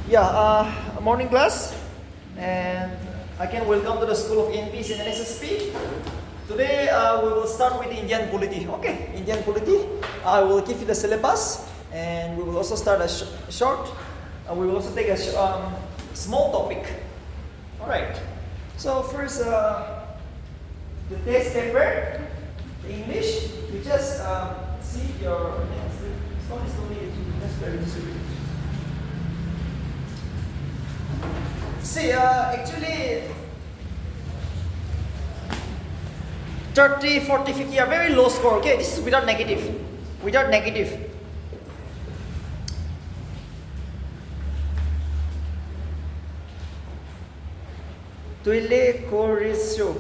Morning class, and again welcome to the School of NPs and NSSP. Today we will start with Indian polity. Okay, Indian polity. I will give you the syllabus, and we will also start a short. We will also take a small topic. All right. So first, the test paper, the English. You just see your slowly. Just very distribute. See, actually 30, 40, 50 are very low score. Okay, this is without negative. Without negative. Tuile Corisio.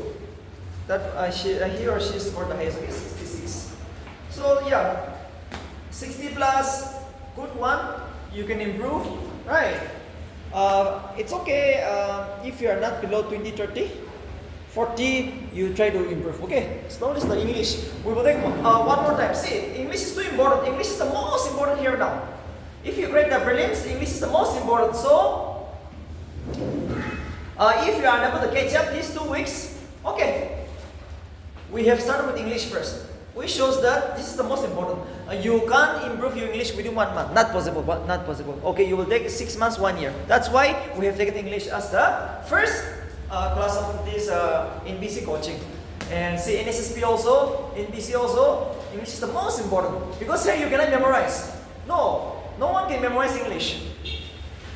That he or she scored the highest. Okay, 66. So yeah, 60 plus, good one. You can improve, right? It's okay if you are not below 20, 30, 40, you try to improve. Okay, slowly the English. We will take one more time. See, English is too important. English is the most important here now. If you grade the prelims, English is the most important. So, if you are unable to catch up these 2 weeks, okay, we have started with English first, which shows that this is the most important. You can't improve your English within 1 month. Not possible. Not possible. Okay, you will take 6 months, 1 year. That's why we have taken English as the first class of this NBC coaching. And see, NSSP also, NBC also, English is the most important. Because here you cannot memorize. No one can memorize English.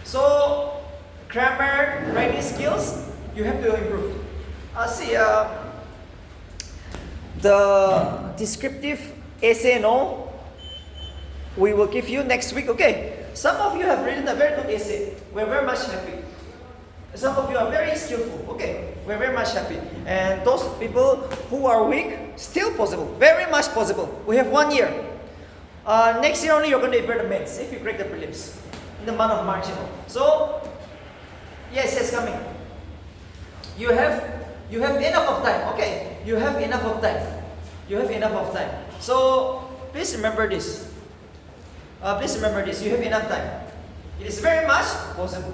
So, grammar, writing skills, you have to improve. The descriptive essay, we will give you next week, okay? Some of you have written a very good essay. We're very much happy. Some of you are very skillful, okay? We're very much happy. And those people who are weak, still possible. Very much possible. We have 1 year. Next year only you're going to prepare the mains if you crack the prelims in the month of March. So, yes, coming. You have enough of time, okay? You have enough of time. So, please remember this. You have enough time. It is very much possible.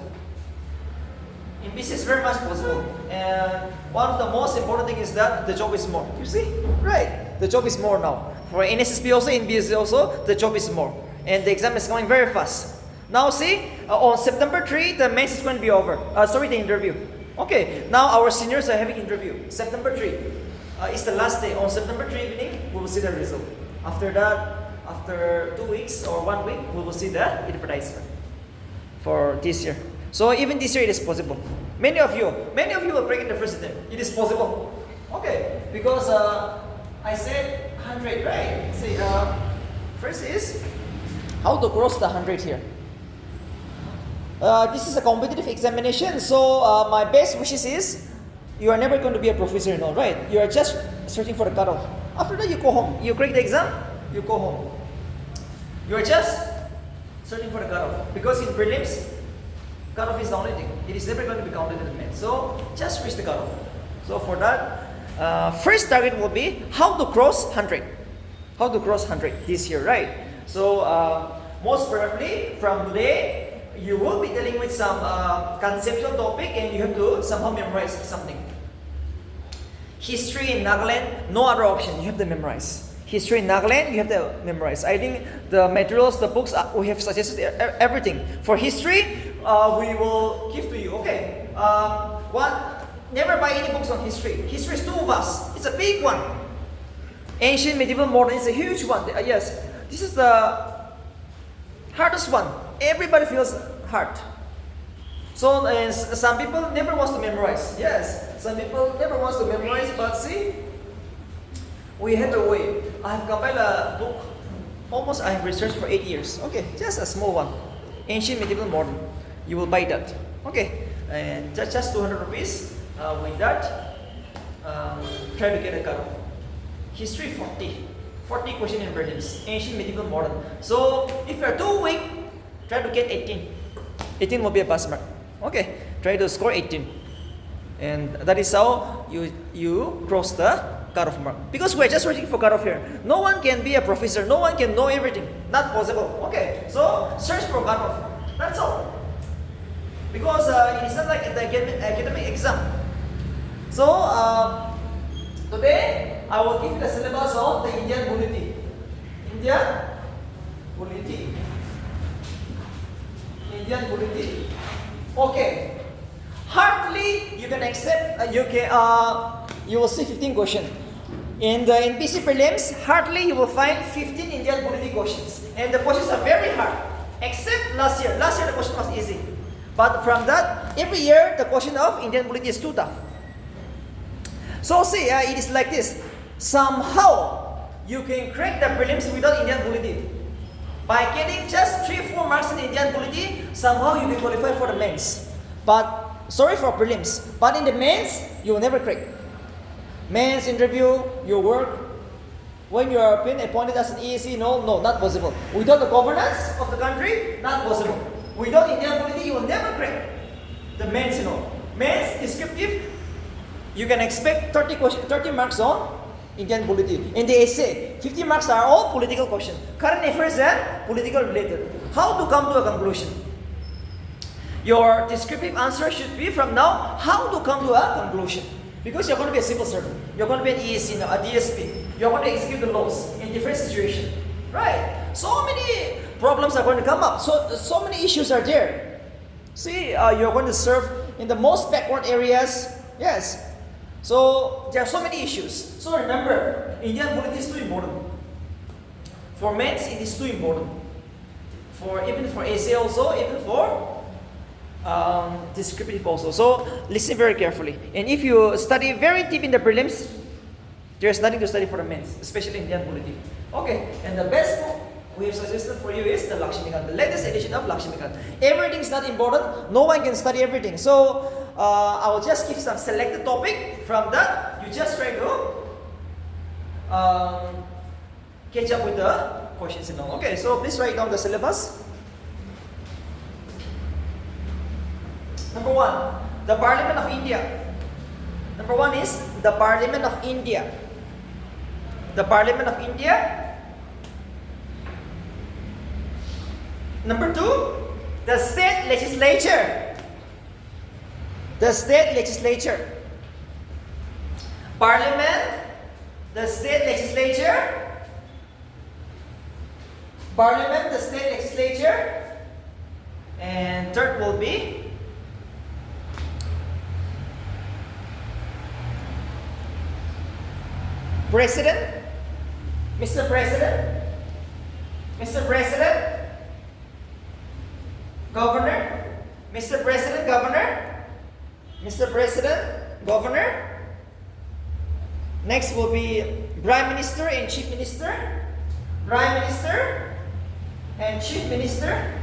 In business, very much possible. And one of the most important thing is that the job is more. You see? Right. The job is more now. For NSSP also, in BSC also, the job is more. And the exam is coming very fast. Now see, on September 3, the mains is going to be over. The interview. Okay, now our seniors are having interview. September 3 is the last day. On September 3 evening, we will see the result. After that, after 2 weeks or 1 week, we will see the advertisement for this year. So even this year, it is possible. Many of you will break in the first attempt. It is possible. Okay, because I said 100, right? See, first is how to cross the 100 here. This is a competitive examination, so my best wishes is you are never going to be a professor and all, right? You are just searching for the cutoff. After that, you go home. You crack the exam, you go home. You are just searching for the cutoff. Because in prelims, cutoff is the only thing. It is never going to be counted in the math. So, just reach the cutoff. So, for that, first target will be how to cross 100. How to cross 100 this year, right? So, most probably, from today, you will be dealing with some conceptual topic and you have to somehow memorize something. History in Nagaland, no other option. You have to memorize. History in Nagaland, you have to memorize. I think the materials, the books, we have suggested everything. For history, we will give to you. Okay. Never buy any books on history. History is too vast. It's a big one. Ancient, medieval, modern is a huge one. Yes. This is the hardest one. Everybody feels hard. So some people never wants to memorize. Yes, some people never wants to memorize. But see, we have a way. I have compiled a book. Almost I have researched for 8 years. Okay, just a small one. Ancient, medieval, modern. You will buy that. Okay, and just 200 rupees. With that, try to get a cutoff. History 40 question in prelims. Ancient, medieval, modern. So if you are too weak, try to get 18. 18 will be a pass mark. Okay, try to score 18. And that is how you cross the cutoff mark. Because we're just waiting for cutoff here. No one can be a professor. No one can know everything. Not possible. Okay, so search for cutoff. That's all. because it is not like the academic exam. So today I will give you the syllabus of the Indian polity. Indian polity. Indian polity. Okay. Hardly you can accept. You will see 15 questions. In the NPC prelims, hardly you will find 15 Indian polity questions, and the questions are very hard. Except last year. Last year the question was easy, but from that every year the question of Indian polity is too tough. So see, it is like this. Somehow you can crack the prelims without Indian polity. By getting just 3-4 marks in Indian polity, somehow you will qualify for the mains. But sorry for prelims. But in the mains, you will never crack. Mains interview, your work, when you are being appointed as an EAC, no, not possible. Without the governance of the country, not possible. Without Indian polity, you will never crack the mains, Mains, descriptive, you can expect 30 marks on Indian polity. In the essay, 50 marks are all political questions. Current affairs and political related. How to come to a conclusion? Your descriptive answer should be from now, how to come to a conclusion. Because you're going to be a civil servant. You're going to be an EAC now, a DSP. You're going to execute the laws in different situations. Right? So many problems are going to come up. So many issues are there. See, you're going to serve in the most backward areas. Yes. So there are so many issues. So remember, Indian polity is too important. For mains, it is too important. Even for essay also, even for descriptive also. So listen very carefully. And if you study very deep in the prelims, there's nothing to study for the mains, especially Indian polity. Okay, and the best book we have suggested for you is the Lakshmikant, the latest edition of Lakshmikant. Everything is not important. No one can study everything. So I will just give some selected topic. From that, you just try to catch up with the questions and all. Okay, so please write down the syllabus. Number 1, the Parliament of India. Number 1 is the Parliament of India. The Parliament of India. Number 2, the state legislature. The state legislature. Parliament, the state legislature. Parliament, the state legislature. And third will be President, Mr. President, Mr. President, Governor, Mr. President, Governor, Mr. President, Governor. Next will be Prime Minister and Chief Minister, Prime Minister and Chief Minister,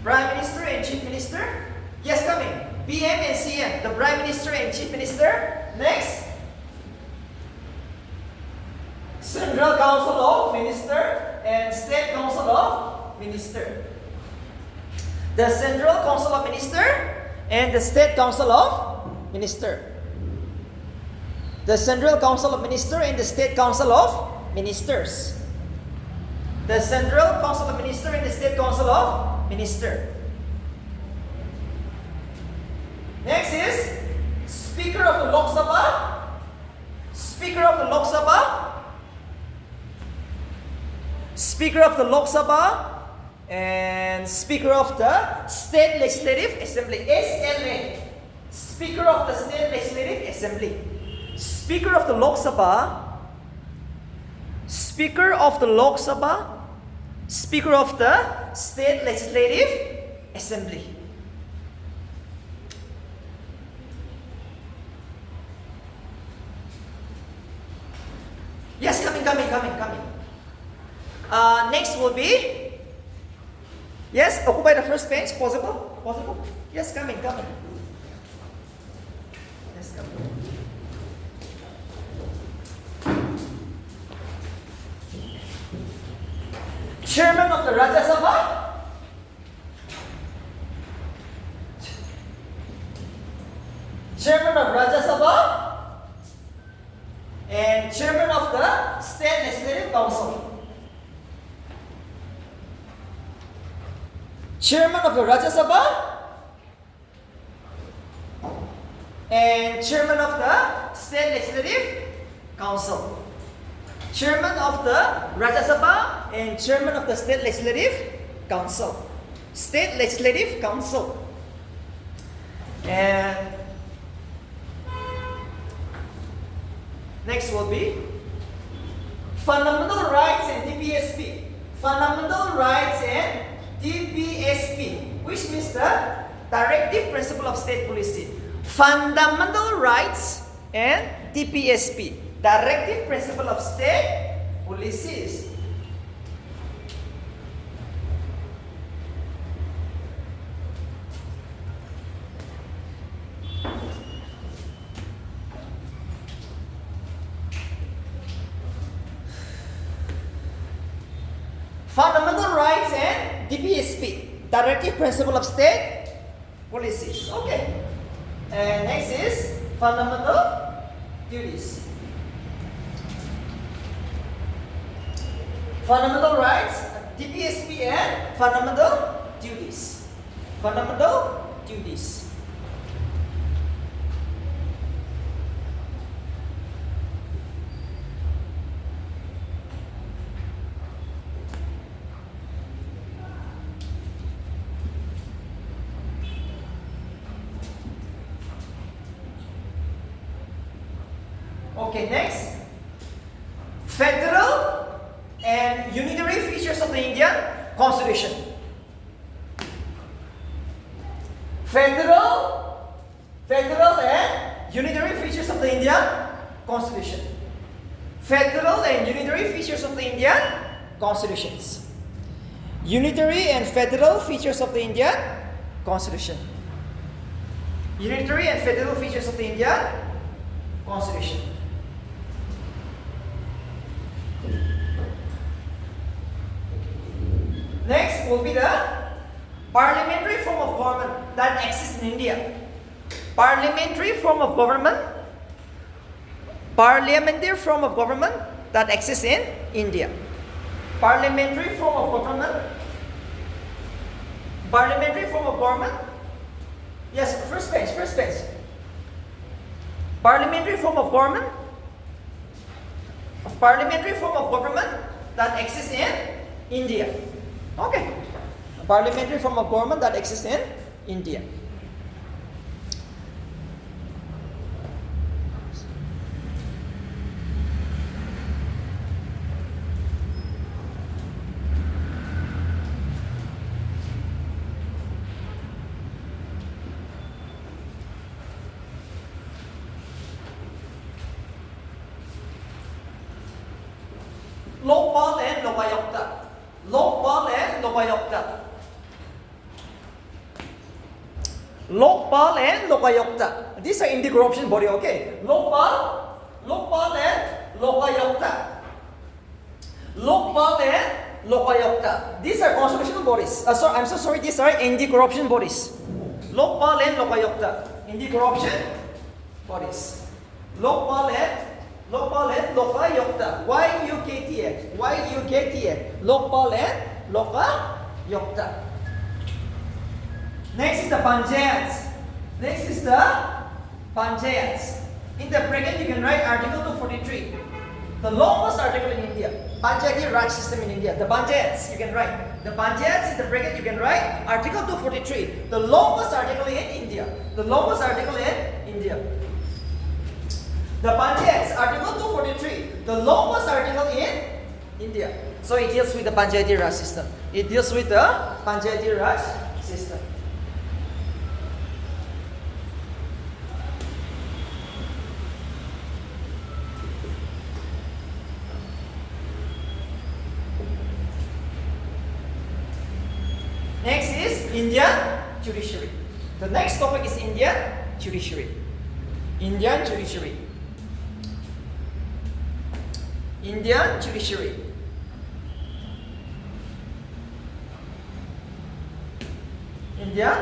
Prime Minister and Chief Minister. Yes, coming. PM and CM, the Prime Minister and Chief Minister. Next, Central Council of Minister and State Council of Minister. The Central Council of Minister and the State Council of Minister. The Central Council of Minister and the State Council of Ministers. The Central Council of Minister and the State Council of Minister. Next is Speaker of the Lok Sabha. Speaker of the Lok Sabha. Speaker of the Lok Sabha and Speaker of the State Legislative Assembly, SLA. Speaker of the State Legislative Assembly. Speaker of the Lok Sabha. Speaker of the Lok Sabha. Speaker of the State Legislative Assembly. Yes, coming. Next will be, yes, occupy the first bench, possible? Yes, coming. Yes, coming. Chairman of the Rajya Sabha. Chairman of Rajya Sabha and Chairman of the State Legislative Council. Chairman of the Rajya Sabha and Chairman of the State Legislative Council. Chairman of the Rajya Sabha and Chairman of the State Legislative Council. State Legislative Council. And next will be Fundamental Rights and DPSP. Fundamental Rights and DPSP, which means the Directive Principle of State Policy. Fundamental Rights and DPSP, Directive Principle of State Policies. Fundamental Rights and DPSP, Directive Principle of State Policies. Okay. And next is Fundamental Duties. Fundamental Rights, DPSP, and Fundamental Duties. Fundamental Duties. Okay, next. Federal and unitary features of the Indian Constitution. Federal and unitary features of the Indian Constitution. Federal and unitary features of the Indian Constitutions. Unitary and federal features of the Indian Constitution. Unitary and federal features of the Indian Constitution. Next will be the parliamentary form of government that exists in India. Parliamentary form of government. Parliamentary form of government that exists in India. Parliamentary form of government. Parliamentary form of government. Yes, first page. Parliamentary form of government. Parliamentary form of government that exists in India. Okay. Parliamentary form of government that exists in India. Lokpal and Lokayukta. Lokpal and Lokayukta. Lokpal and Lokayukta. These are anti-corruption body, okay? Lokpal and Lokayukta. Lokpal and Lokayukta. These are constitutional bodies. I'm so sorry, these are anti-corruption bodies. Lokpal and Lokayukta. Anti-corruption bodies. Lokpal and Lokayukta. Y-U-K-T-A. Lokpal and Lokayukta. Next is the Panchayats. In the bracket you can write Article 243. The longest article in India. Panchayati Raj system in India. The Panchayats you can write. The Panchayats in the bracket you can write Article 243. The longest article in India. The longest article in India. The Panchayats, Article 243, the longest article in India. So it deals with the Panchayati Raj system. It deals with the Panchayati Raj system. Next is Indian judiciary. The next topic is Indian judiciary. Indian judiciary. Indian judiciary. Indian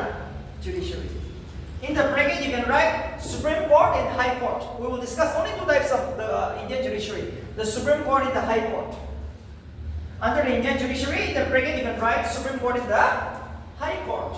judiciary. In the bracket you can write Supreme Court and High Court. We will discuss only two types of the Indian judiciary. The Supreme Court and the High Court. Under the Indian judiciary, in the bracket you can write Supreme Court and the High Court.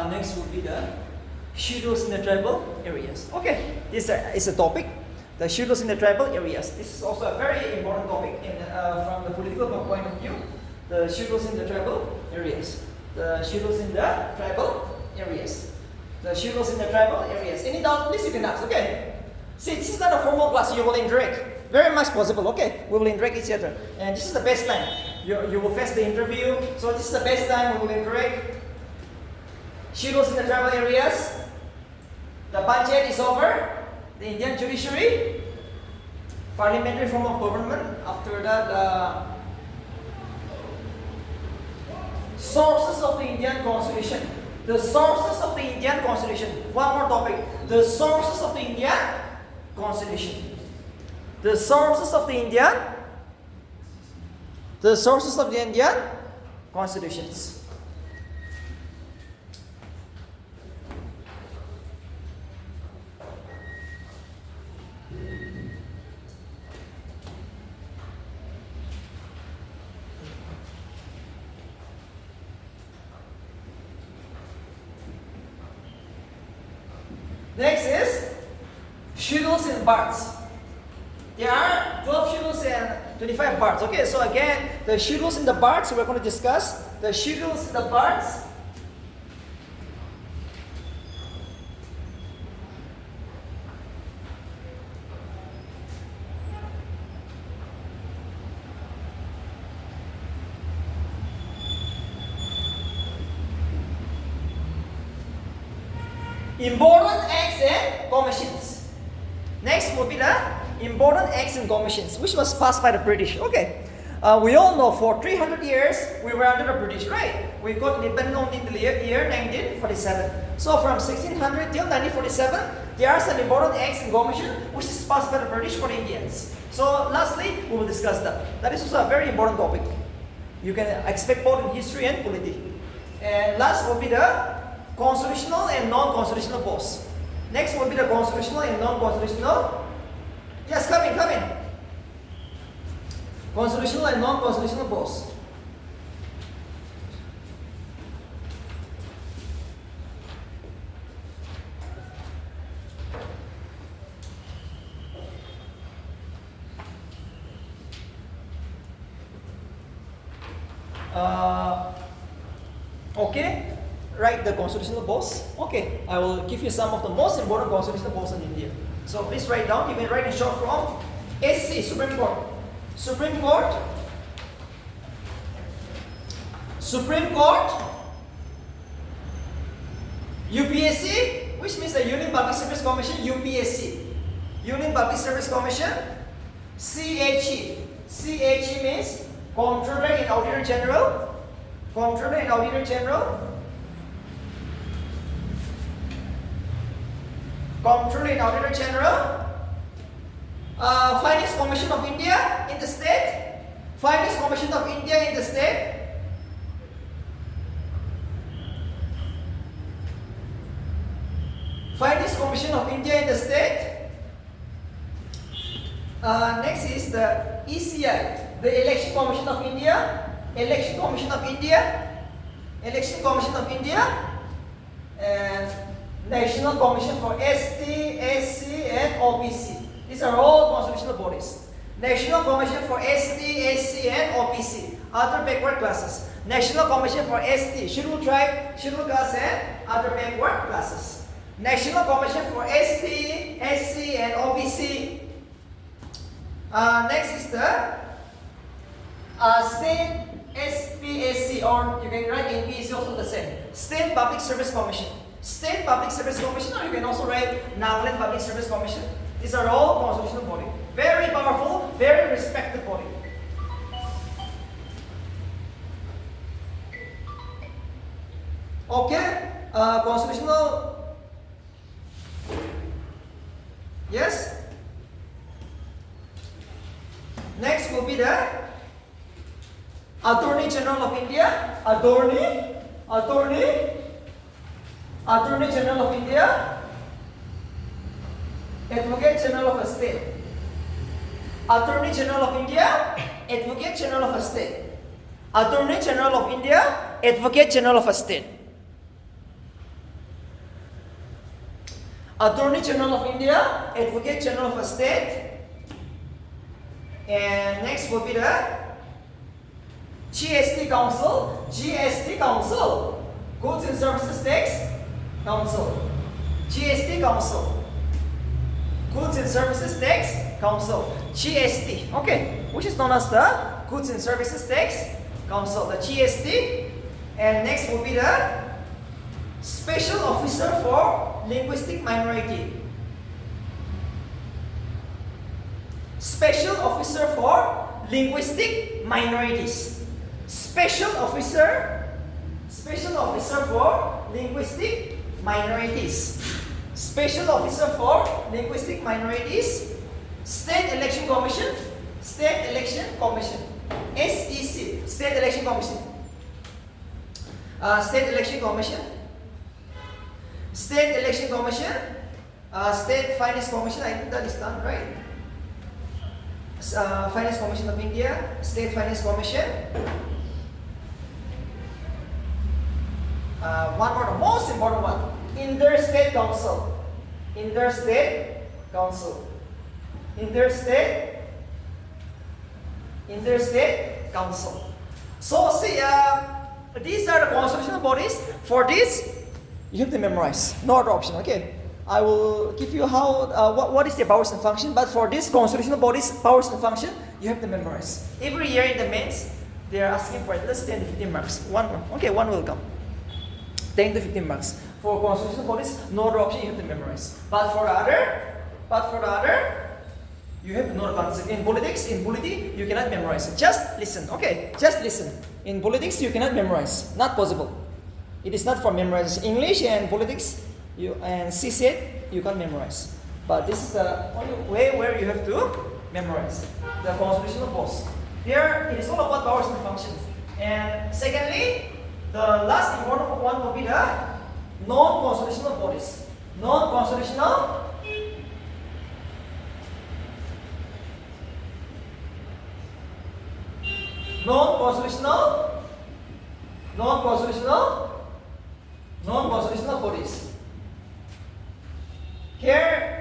Next will be the schedules in the tribal areas. Okay, this is a topic. The schedules in the tribal areas. This is also a very important topic from the political point of view. The schedules in the tribal areas. The schedules in the tribal areas. The schedules in the tribal areas. Any doubt, please you can ask. Okay. See, this is not a formal class. You will interact. Very much possible. Okay. We will interact each other. And this is the best time. You will face the interview. So this is the best time we will interact. Schedules in the tribal areas. The panchayat is over. The Indian judiciary. Parliamentary form of government. After that, sources of the Indian constitution. The sources of the Indian constitution. One more topic. The sources of the Indian constitution. The sources of the Indian. The sources of the Indian constitutions. Next is schedules in parts. There are 12 schedules and 25 parts. Okay, so again, the schedules in the parts we're going to discuss. The schedules in the parts. Important acts and commissions. Next will be the important acts and commissions, which was passed by the British. Okay, we all know for 300 years we were under the British, right? We got independent in the year 1947. So from 1600 till 1947, there are some important acts and commissions which is passed by the British for the Indians. So lastly, we will discuss that. That is also a very important topic. You can expect both in history and politics. And last will be the constitutional and non-constitutional posts. Next will be the constitutional and non-constitutional. Yes, come in. Constitutional and non-constitutional posts. Okay. Write the constitutional posts. Okay, I will give you some of the most important constitutional posts in India. So please write down. You can write in short form. SC, Supreme Court. Supreme Court. Supreme Court. UPSC, which means the Union Public Service Commission. UPSC. Union Public Service Commission. CHE. CHE means Comptroller and Auditor General. Comptroller and Auditor General. Comptroller and Auditor General. Finance Commission of India in the state. Finance Commission of India in the state. Finance Commission of India in the state. Next is the ECI, the Election Commission of India. Election Commission of India. Election Commission of India. And National Commission for ST, SC and OBC. These are all constitutional bodies. National Commission for ST, SC and OBC. Other backward classes. National Commission for ST, Scheduled Tribe, Scheduled Class and other backward classes. National Commission for ST, SC and OBC. Next is the State SPSC, or you can write NPSC also the same. State Public Service Commission. State Public Service Commission, or you can also write Nagaland Public Service Commission. These are all constitutional body. Very powerful, very respected body. Okay, constitutional. Yes. Next will be the Attorney General of India. Attorney General of India. Advocate General of a state. Attorney General of India, Advocate General of a state. Attorney General of India, Advocate General of a state. Attorney General of India, Advocate General of a state. And next will be the GST Council, GST Council, Goods and Services Tax Council, GST Council, Goods and Services Tax Council, GST, okay, which is known as the Goods and Services Tax Council, the GST. And next will be the Special Officer for Linguistic Minority, Special Officer for Linguistic Minorities, Special Officer for Linguistic Minorities, Special Officer for Linguistic Minorities, State Election Commission, State Election Commission, SEC, State Election Commission, State Election Commission, State Election Commission, State Finance Commission, I think that is done, right? Finance Commission of India, State Finance Commission. One more, the most important one, Interstate Council, Interstate Council, Interstate Council. So see, these are the constitutional bodies. For this, you have to memorize. No other option. Okay. I will give you how what is the powers and function, but for this constitutional bodies powers and function, you have to memorize. Every year in the mains, they are asking for at least 10 to 15 marks. One will come. 10 to 15 marks. For constitutional bodies, no other option, you have to memorize. But for the other, you have to know the concept. In politics, in polity, you cannot memorize. Just listen. Okay, just listen. In politics, you cannot memorize. Not possible. It is not for memorizing. English and politics, and CSET, you can't memorize. But this is the only way where you have to memorize the constitutional laws. Here, it is all about powers and functions. And secondly, the last important one will be the non-constitutional bodies. Non-constitutional bodies. Here,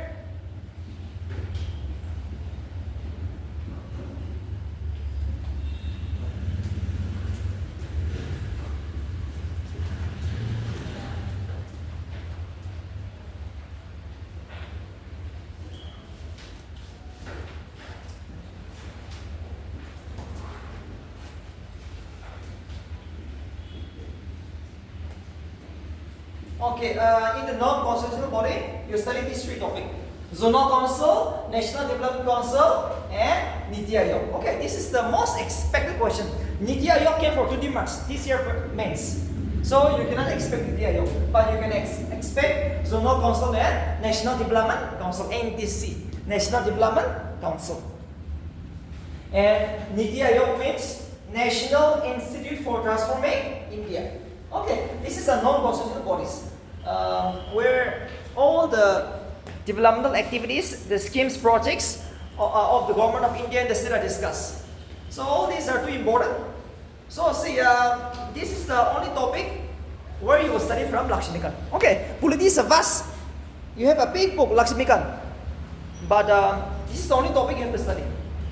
okay, in the non-constitutional body, you study these three topics: Zonal Council, National Development Council, and Niti Aayog. Okay, this is the most expected question. Niti Aayog came for 20 marks this year mains. So you cannot expect Niti Aayog, but you can expect Zonal Council and National Development Council, NTC, National Development Council. And Niti Aayog means National Institute for Transforming India. Okay, this is a non-constitutional bodies where all the developmental activities, the schemes, projects of the government of India and the state are discussed. So all these are too important. So see, this is the only topic where you will study from Lakshmikan. Okay, polity is a vast. You have a big book, Lakshmikan, but this is the only topic you have to study.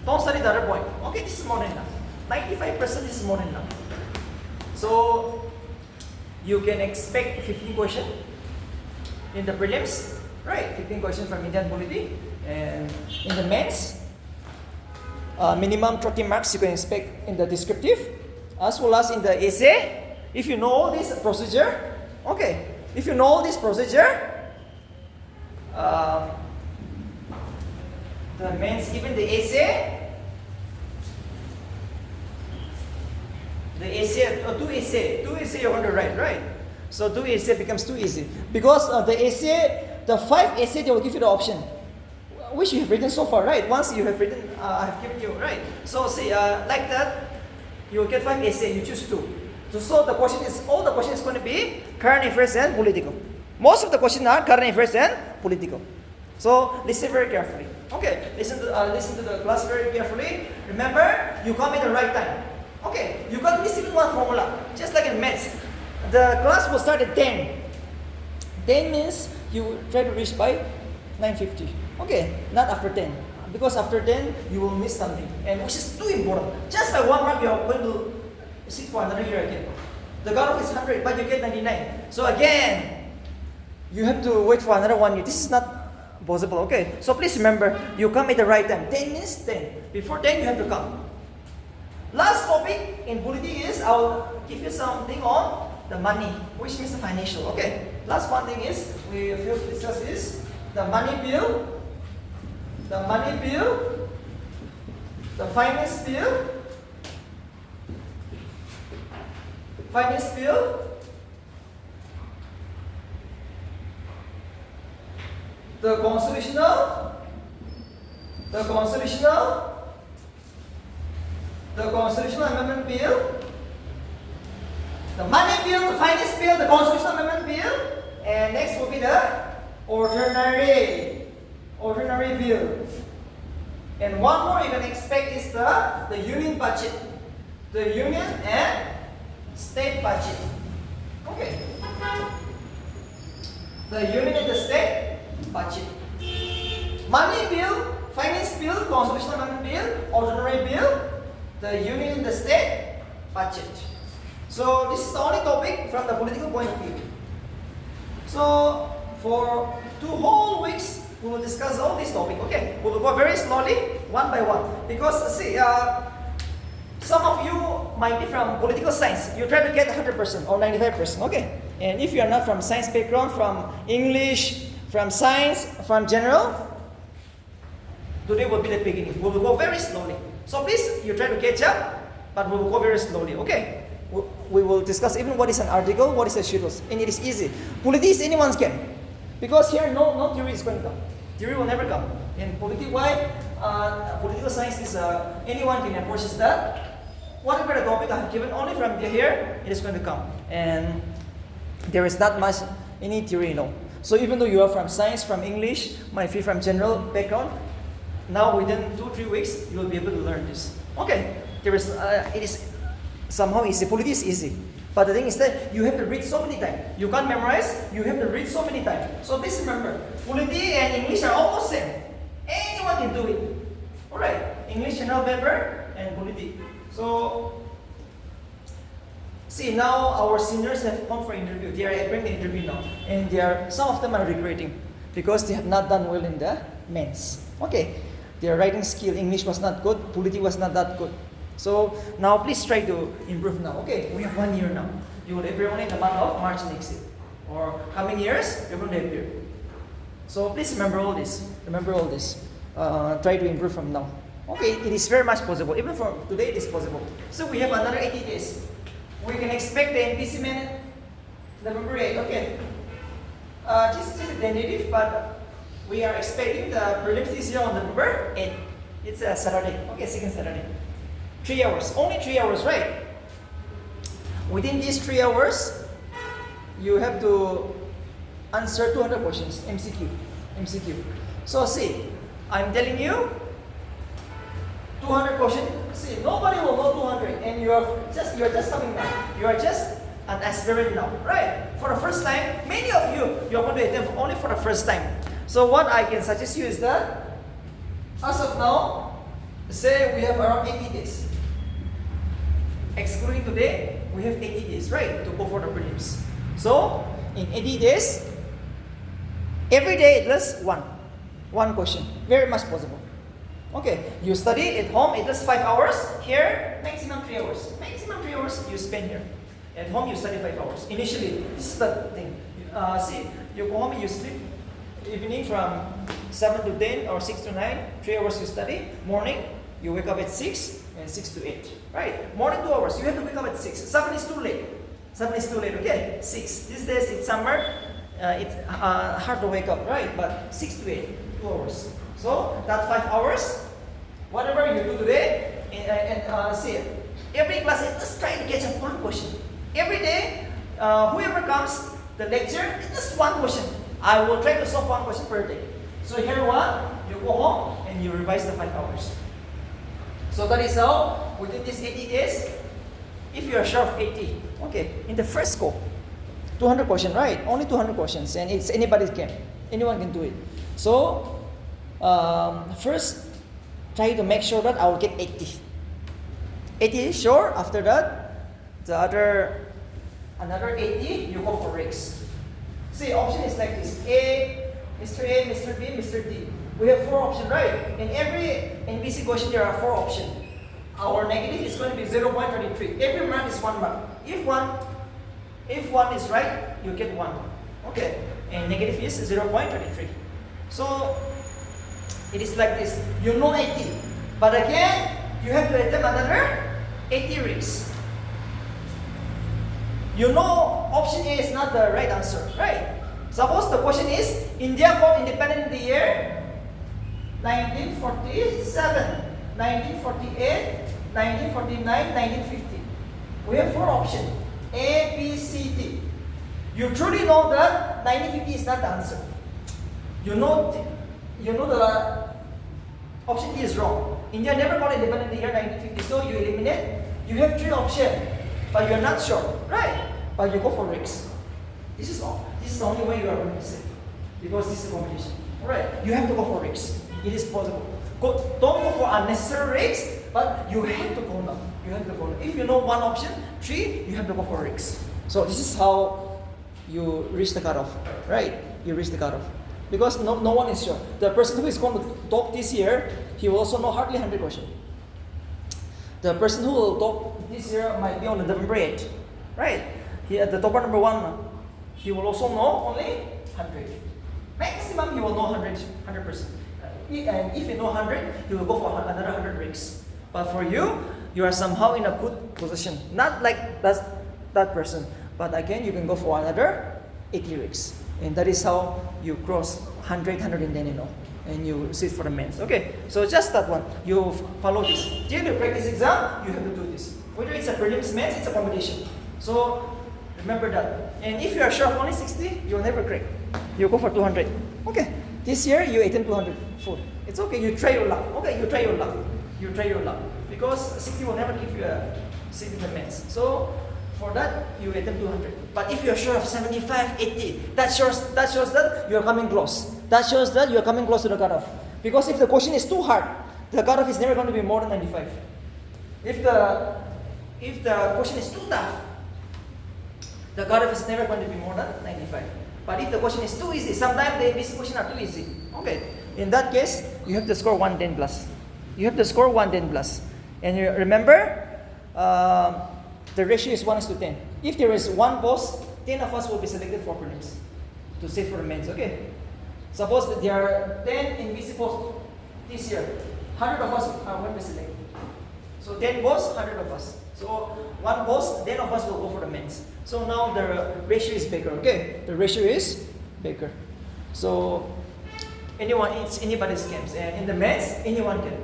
Don't study the other point. Okay, this is more than enough. 95% is more than enough. So you can expect 15 questions in the prelims, right? 15 questions from Indian polity, and in the mains, minimum 30 marks you can expect in the descriptive, as well as in the essay. If you know this procedure, okay. If you know this procedure, the mains, even the essay two essay you're going to write, right? So 2 essay becomes too easy because the 5 essay they will give you the option which you have written so far, right? Once you have written, I have given you, right? So see, like that, you will get 5 essay. You choose 2. So the question is, all the question is going to be current affairs and political. Most of the questions are current affairs and political. So listen very carefully. Okay, listen to the class very carefully. Remember, you come at the right time. Okay, you got missing one formula, just like in maths. The class will start at 10. 10 means you try to reach by 9:50. Okay, not after 10. Because after 10, you will miss something. And which is too important. Just by 1 mark, you are going to sit for another year again. The cutoff is 100, but you get 99. So again, you have to wait for another 1 year. This is not possible, okay? So please remember, you come at the right time. 10 means 10. Before 10, you have to come. Last topic in polity is, I'll give you something on the money, which means the financial, okay? Last one thing is, we will discuss is the money bill, the finance bill, the constitutional amendment bill, the money bill, the finance bill, the constitutional amendment bill, and next will be the ordinary bill. And one more you can expect is the union budget, the union and state budget. Okay. The union and the state budget. Money bill, finance bill, constitutional amendment bill, ordinary bill, the union and the state budget. So this is the only topic from the political point of view. So for 2 whole weeks, we will discuss all these topics. Okay, we will go very slowly, one by one. Because see, some of you might be from political science. You try to get 100% or 95%. Okay, and if you are not from science background, from English, from science, from general, today will be the beginning. We will go very slowly. So please, you try to catch up, but we will go very slowly. Okay. We will discuss even what is an article, what is a schedules, and it is easy. Polity is anyone's game, because here no theory is going to come. Theory will never come. In polity, why? Political science is anyone can approach that. Whatever the topic I have given, only from here it is going to come, and there is not much any theory, So even though you are from science, from English, might be from general background, now within 2-3 weeks you will be able to learn this. Okay, there is it is somehow easy. Polity is easy. But the thing is that you have to read so many times. You can't memorize, you have to read so many times. So please remember, polity and English are almost same. Anyone can do it. Alright, English general paper and polity. So, see now our seniors have come for interview. They are appearing the interview now. And some of them are regretting because they have not done well in the mains. Okay, their writing skill, English was not good, polity was not that good. So now please try to improve now. Okay, we have 1 year now. You will appear only in the month of March next year. Or coming years, you're going to appear. So please remember all this. Try to improve from now. Okay, it is very much possible. Even for today, it is possible. So we have another 80 days. We can expect the NPC minute November 8. Okay. This is tentative, but we are expecting the prelims this year on November 8. It's a Saturday. Okay, second Saturday. 3 hours. Only 3 hours, right? Within these 3 hours, you have to answer 200 questions, MCQ. So see, I'm telling you, 200 questions. See, nobody will know 200, and you are just coming now. You are just an aspirant now, right? For the first time, many of you are going to attempt only for the first time. So what I can suggest you is that, as of now, say we have around 80 days. Excluding today, we have 80 days, right, to go for the prelims. So, in 80 days, every day at least one question. Very much possible. Okay, you study at home at least 5 hours. Here, maximum 3 hours. Maximum 3 hours you spend here. At home, you study 5 hours. Initially, this is the thing. See, you go home, you sleep. Evening from 7 to 10 or 6 to 9, 3 hours you study. Morning, you wake up at 6 and 6 to 8. Right? Morning 2 hours. You have to wake up at 6. 7 is too late. Okay? 6. These days it's summer. It's hard to wake up, right? But 6 to 8, 2 hours. So that 5 hours, whatever you do today, and see, every class, just try to catch up one question. Every day, whoever comes, the lecture, just one question. I will try to solve one question per day. So here one, you go home and you revise the 5 hours. So that is how within these 80 days, if you are sure of 80, okay, in the first scope, 200 questions, right? Only 200 questions, and it's anybody's game. Anyone can do it. So first, try to make sure that I will get 80. 80 sure. After that, another 80, you go for rigs. See, option is like this: A, Mr. B, Mr. D. We have 4 options, right? In every NBC question, there are 4 options. Our negative is going to be 0.33. Every mark is 1 mark. If one is right, you get 1. Okay, and negative is 0.33. So it is like this. You know 80, but again, you have to attempt another 80 rigs. You know option A is not the right answer, right? Suppose the question is India got independent in the year 1947, 1948, 1949, 1950. We have 4 options: A, B, C, D. You truly know that 1950 is not the answer. You know the option D is wrong. India never got independent in the year 1950, so you eliminate. You have 3 options, but you're not sure, right? But you go for rigs. This is all. This is the only way you are going to be safe, because this is a competition. Alright, you have to go for rigs. It is possible. Don't go for unnecessary rigs, but you have to go now. You have to go now. If you know 1 option, 3, you have to go for rigs. So this is how you reach the cutoff, right? You reach the cutoff. Because no one is sure. The person who is going to top this year, he will also know hardly 100 questions. The person who will top this year might be on the November 8th, right? He at the topper number 1, he will also know only 100. Maximum he will know 100%. And if you know 100, he will go for another 100 rigs. But for you, you are somehow in a good position. Not like that person, but again, you can go for another 80 rigs. And that is how you cross 100, 110, and you sit for the mains. Okay, so just that one. You follow this. Till you practice exam, you have to do this. Whether it's a prelims, mains, it's a competition. So remember that. And if you are sure of only 60, you'll never crack. You go for 200. Okay, this year you attempt 200 full. It's okay, you try your luck. Okay, you try your luck. You try your luck. Because 60 will never give you a seat in the mains. So for that, you attempt 200. But if you're sure of 75, 80, that shows that you're coming close. That shows that you're coming close to the cutoff. Because if the question is too hard, the cutoff is never going to be more than 95. If the question is too tough, the cutoff is never going to be more than 95. But if the question is too easy, sometimes the ABC questions are too easy. Okay, in that case, you have to score 110 plus. You have to score 110 plus. And you remember, the ratio is 1:10. If there is 1 post, 10 of us will be selected for prelims to sit for the mains. Okay. Suppose that there are 10 NBC posts this year. 100 of us are going to be selected. So 10 posts, 100 of us. So 1 post, 10 of us will go for the mains. So now the ratio is bigger. Okay. The ratio is bigger. So it's anybody's games. And in the mains, anyone can.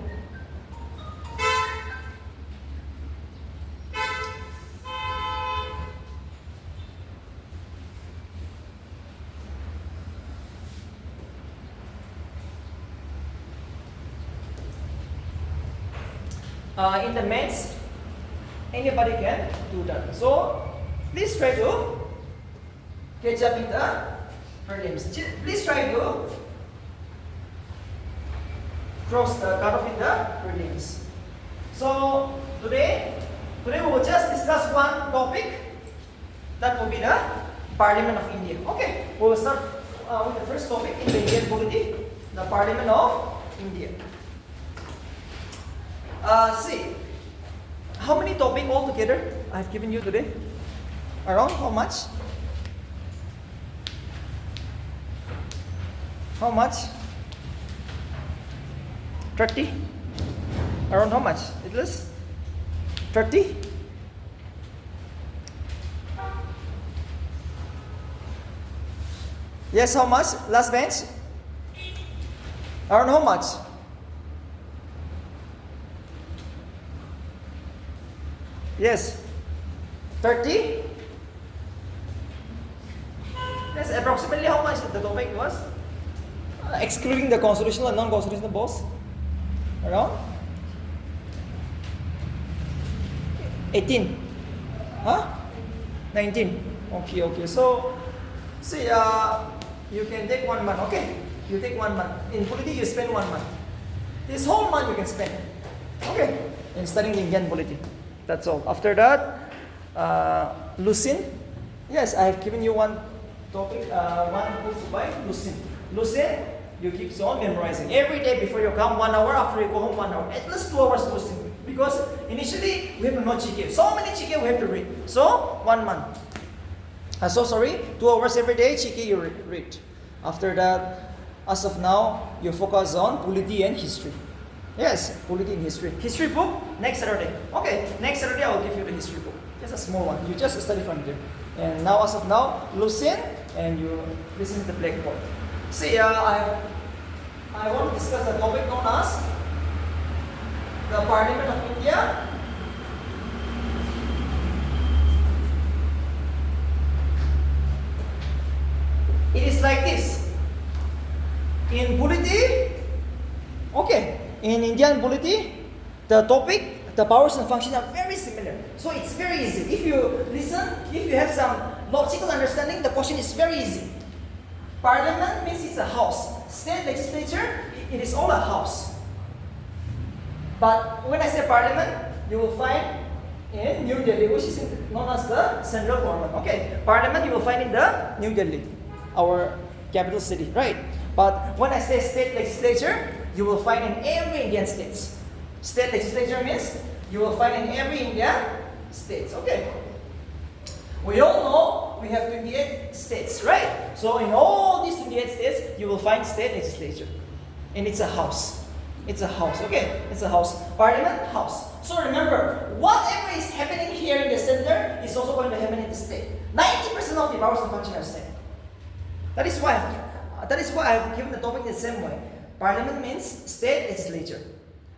In the mains, anybody can do that. So please try to catch up in the prelims. Please try to cross the cutoff in the prelims. So today we will just discuss one topic. That will be the Parliament of India. Okay, we will start with the first topic in the Indian polity, the Parliament of India. See, how many topics altogether I've given you today? Around how much? How much? 30? Around how much? It was 30? Yes, how much? Last bench? Around how much? Yes. 30? That's approximately how much the topic was? Excluding the constitutional and non-constitutional boss? Around? 18? Huh? 19? Okay. So, see, you can take 1 month, okay? You take 1 month. In polity, you spend 1 month. This whole month you can spend, okay? In studying the Indian polity. That's all. After that, Lucin. Yes, I have given you one topic, one book to buy, Lucin. Lucin, you keep on memorizing. Every day before you come, 1 hour, after you go home, 1 hour. At least 2 hours Lucin. Because initially, we have to know GK. So many GK we have to read. So, 1 month. 2 hours every day, GK you read. After that, as of now, you focus on polity and history. Yes, polity and history. History book, next Saturday. Okay, next Saturday I will give you the history book. Just a small one. You just study from there. And now, as of now, listen and you listen to the blackboard. See, I want to discuss a topic known as the Parliament of India. It is like this. In polity, okay, in Indian polity, the topic, the powers and functions are very similar. So it's very easy. If you listen, if you have some logical understanding, the question is very easy. Parliament means it's a house. State legislature, it is all a house. But when I say parliament, you will find in New Delhi, which is known as the central government. Okay, parliament you will find in the New Delhi, our capital city, right? But when I say state legislature, you will find in every Indian states. State legislature means you will find in every Indian states. Okay. We all know we have 28 states, right? So in all these 28 states, you will find state legislature. And it's a house. It's a house, okay? It's a house. Parliament, house. So remember, whatever is happening here in the center is also going to happen in the state. 90% of the powers and functions are same. That is why I have given the topic the same way. Parliament means state legislature.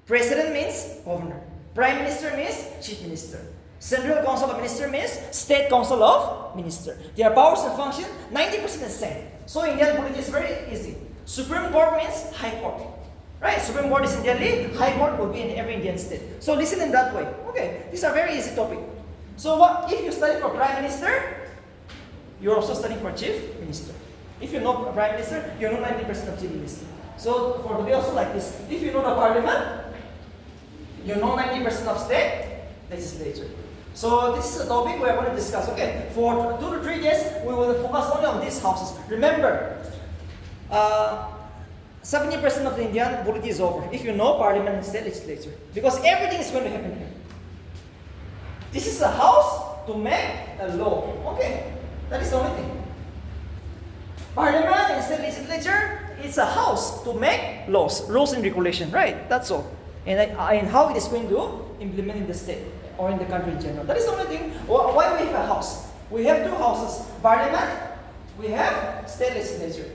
President means governor. Prime Minister means chief minister. Central Council of Ministers means State Council of Ministers. Their powers and function 90% the same. So Indian polity is very easy. Supreme Court means High Court. Right? Supreme Court is in Delhi, High Court will be in every Indian state. So listen in that way. Okay, these are very easy topic. So what if you study for Prime Minister, you're also studying for Chief Minister. If you know Prime Minister, you know 90% of Chief Minister. So for today also like this. If you know the Parliament, you know 90% of State Legislature. So this is a topic we are going to discuss. Okay, for 2 to 3 days, we will focus only on these houses. Remember, 70% of the Indian polity is over if you know Parliament and State Legislature. Because everything is going to happen here. This is a house to make a law. Okay, that is the only thing. Parliament and State Legislature is a house to make laws, rules and regulation, right? That's all. And how it is going to implement in the state or in the country in general. That is the only thing. Why we have a house? We have 2 houses. Parliament, we have State Legislature.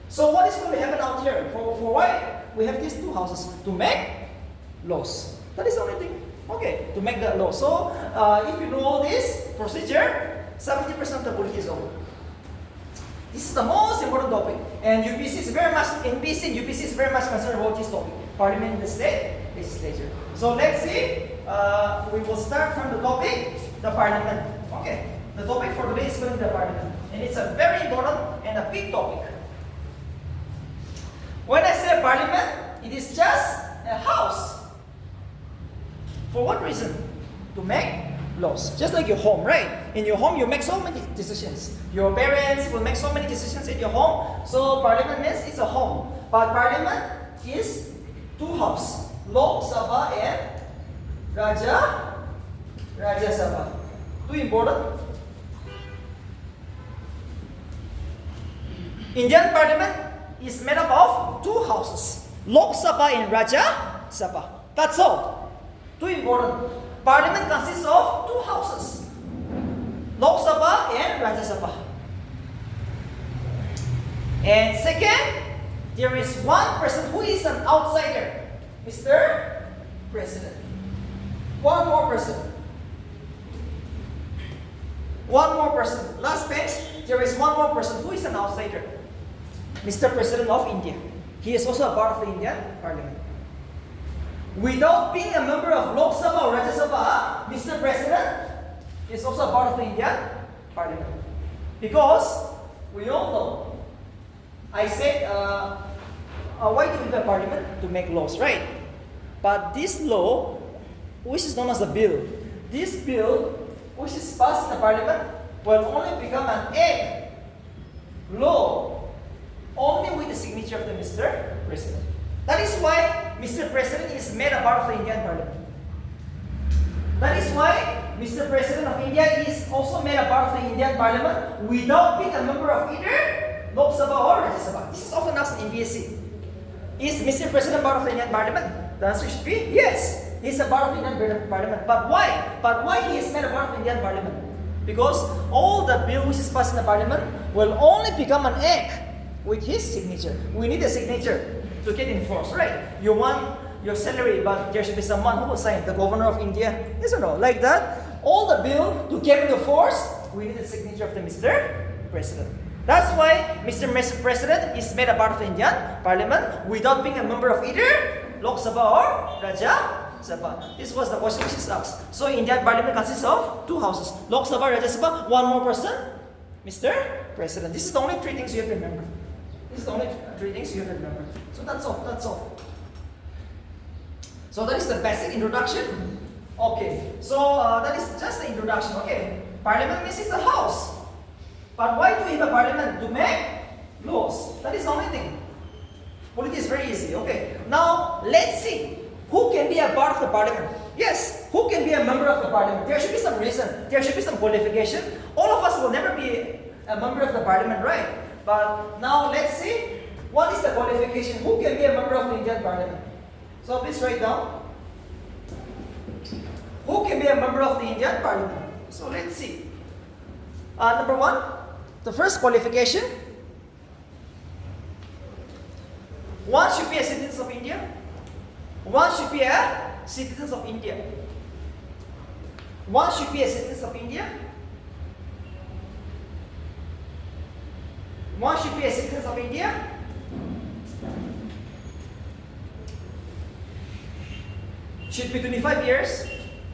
So what is going to happen out here? For why we have these 2 houses? To make laws. That is the only thing. Okay, to make that law. So if you know all this procedure, 70% of the polity is over. This is the most important topic. And UPC is very much, NPC and UPC is very much concerned about this topic. Parliament and the State Legislature. So let's see. We will start from the topic, the Parliament. Okay. The topic for today is going to be the Parliament. And it's a very important and a big topic. When I say Parliament, it is just a house. For what reason? To make laws. Just like your home, right? In your home, you make so many decisions. Your parents will make so many decisions in your home. So Parliament means it's a home. But Parliament is 2 houses. Lok Sabha and Rajya Sabha. 2 important. Indian Parliament is made up of 2 houses. Lok Sabha and Rajya Sabha. That's all. 2 important. Parliament consists of 2 houses. Lok Sabha and Rajya Sabha. And second, there is one person who is an outsider. Mr. President. One more person. One more person. Last page, there is one more person who is an outsider. Mr. President of India. He is also a part of the Indian Parliament. Without being a member of Lok Sabha or Rajya Sabha, Mr. President is also a part of the Indian Parliament. Because we all know, I said, why do we have a parliament? To make laws, right? But this law, which is known as a bill, this bill, which is passed in the parliament, will only become an egg law only with the signature of the Mr. President. That is why Mr. President is made a part of the Indian Parliament. That is why Mr. President of India is also made a part of the Indian Parliament without being a member of either Lok Sabha or Rajya Sabha. This is often asked in BSc. Is Mr. President part of the Indian Parliament? The answer should be yes. He is a part of the Indian Parliament. But why? But why he is made a part of the Indian Parliament? Because all the bill which is passed in the Parliament will only become an egg with his signature. We need a signature to get enforced, right? You want your salary, but there should be someone who will sign, the governor of India, yes or no? Like that, all the bill to get into force, we need the signature of the Mr. President. That's why Mr. President is made a part of the Indian Parliament without being a member of either Lok Sabha or Rajya Sabha. This was the question which is asked. So Indian Parliament consists of two houses, Lok Sabha, Rajya Sabha, one more person, Mr. President. This is the only three things you have to remember. This is the only three things you have to remember. So that's all. That's all. So that is the basic introduction. Okay. So that is just the introduction. Okay. Parliament means it's a house. But why do we have a parliament? To make laws. That is the only thing. Politics is very easy. Okay. Now let's see who can be a part of the parliament. Yes, who can be a member of the parliament? There should be some reason. There should be some qualification. All of us will never be a member of the parliament, right? But now let's see what is the qualification. Who can be a member of the Indian Parliament? So please write down. Who can be a member of the Indian Parliament? So let's see. Number one, the first qualification. One should be a citizen of India. One should be a citizen of India. One should be a citizen of India. One should be a citizen of India. Should be 25 years.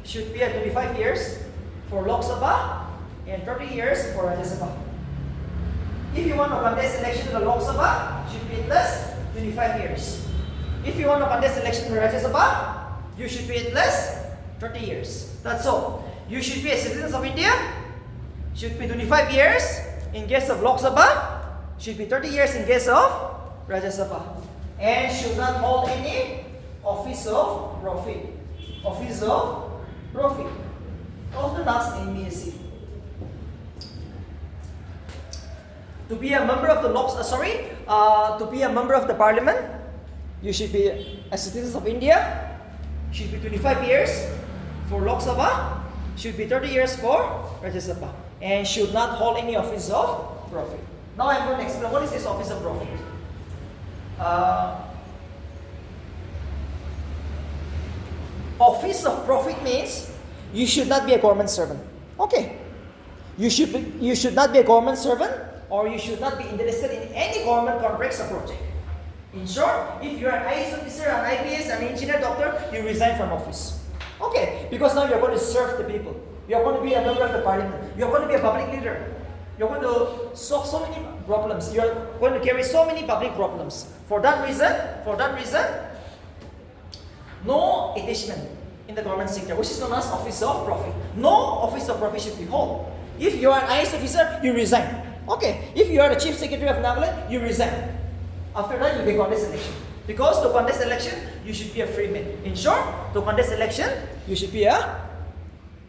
Should be at 25 years for Lok Sabha and 30 years for Rajya Sabha. If you want to contest election to the Lok Sabha, should be at least 25 years. If you want to contest election to Rajya Sabha, you should be at least 30 years. That's all. You should be a citizen of India. Should be 25 years in case of Lok Sabha. Should be 30 years in case of Rajya Sabha. And should not hold any office of profit. Office of profit. Often asked in BSc. To be a member of the to be a member of the parliament, you should be a citizen of India. Should be 25 years for Lok Sabha. Should be 30 years for Rajya Sabha. And should not hold any office of profit. Now I'm going to explain what is this office of profit. Office of profit means you should not be a government servant. Okay. You should not be a government servant, or you should not be interested in any government contracts or project. In short, if you are an IAS officer, an IPS, an engineer, doctor, you resign from office. Okay, because now you're going to serve the people. You're going to be a member of the parliament. You're going to be a public leader. You're going to solve so many problems. You're going to carry so many public problems. For that reason, no attachment in the government sector, which is known as office of profit. No office of profit should be held. If you are an IAS officer, you resign. Okay. If you are the chief secretary of Nagaland, you resign. After that, you can contest election. Because to contest election, you should be a free man. In short, to contest election, you should be a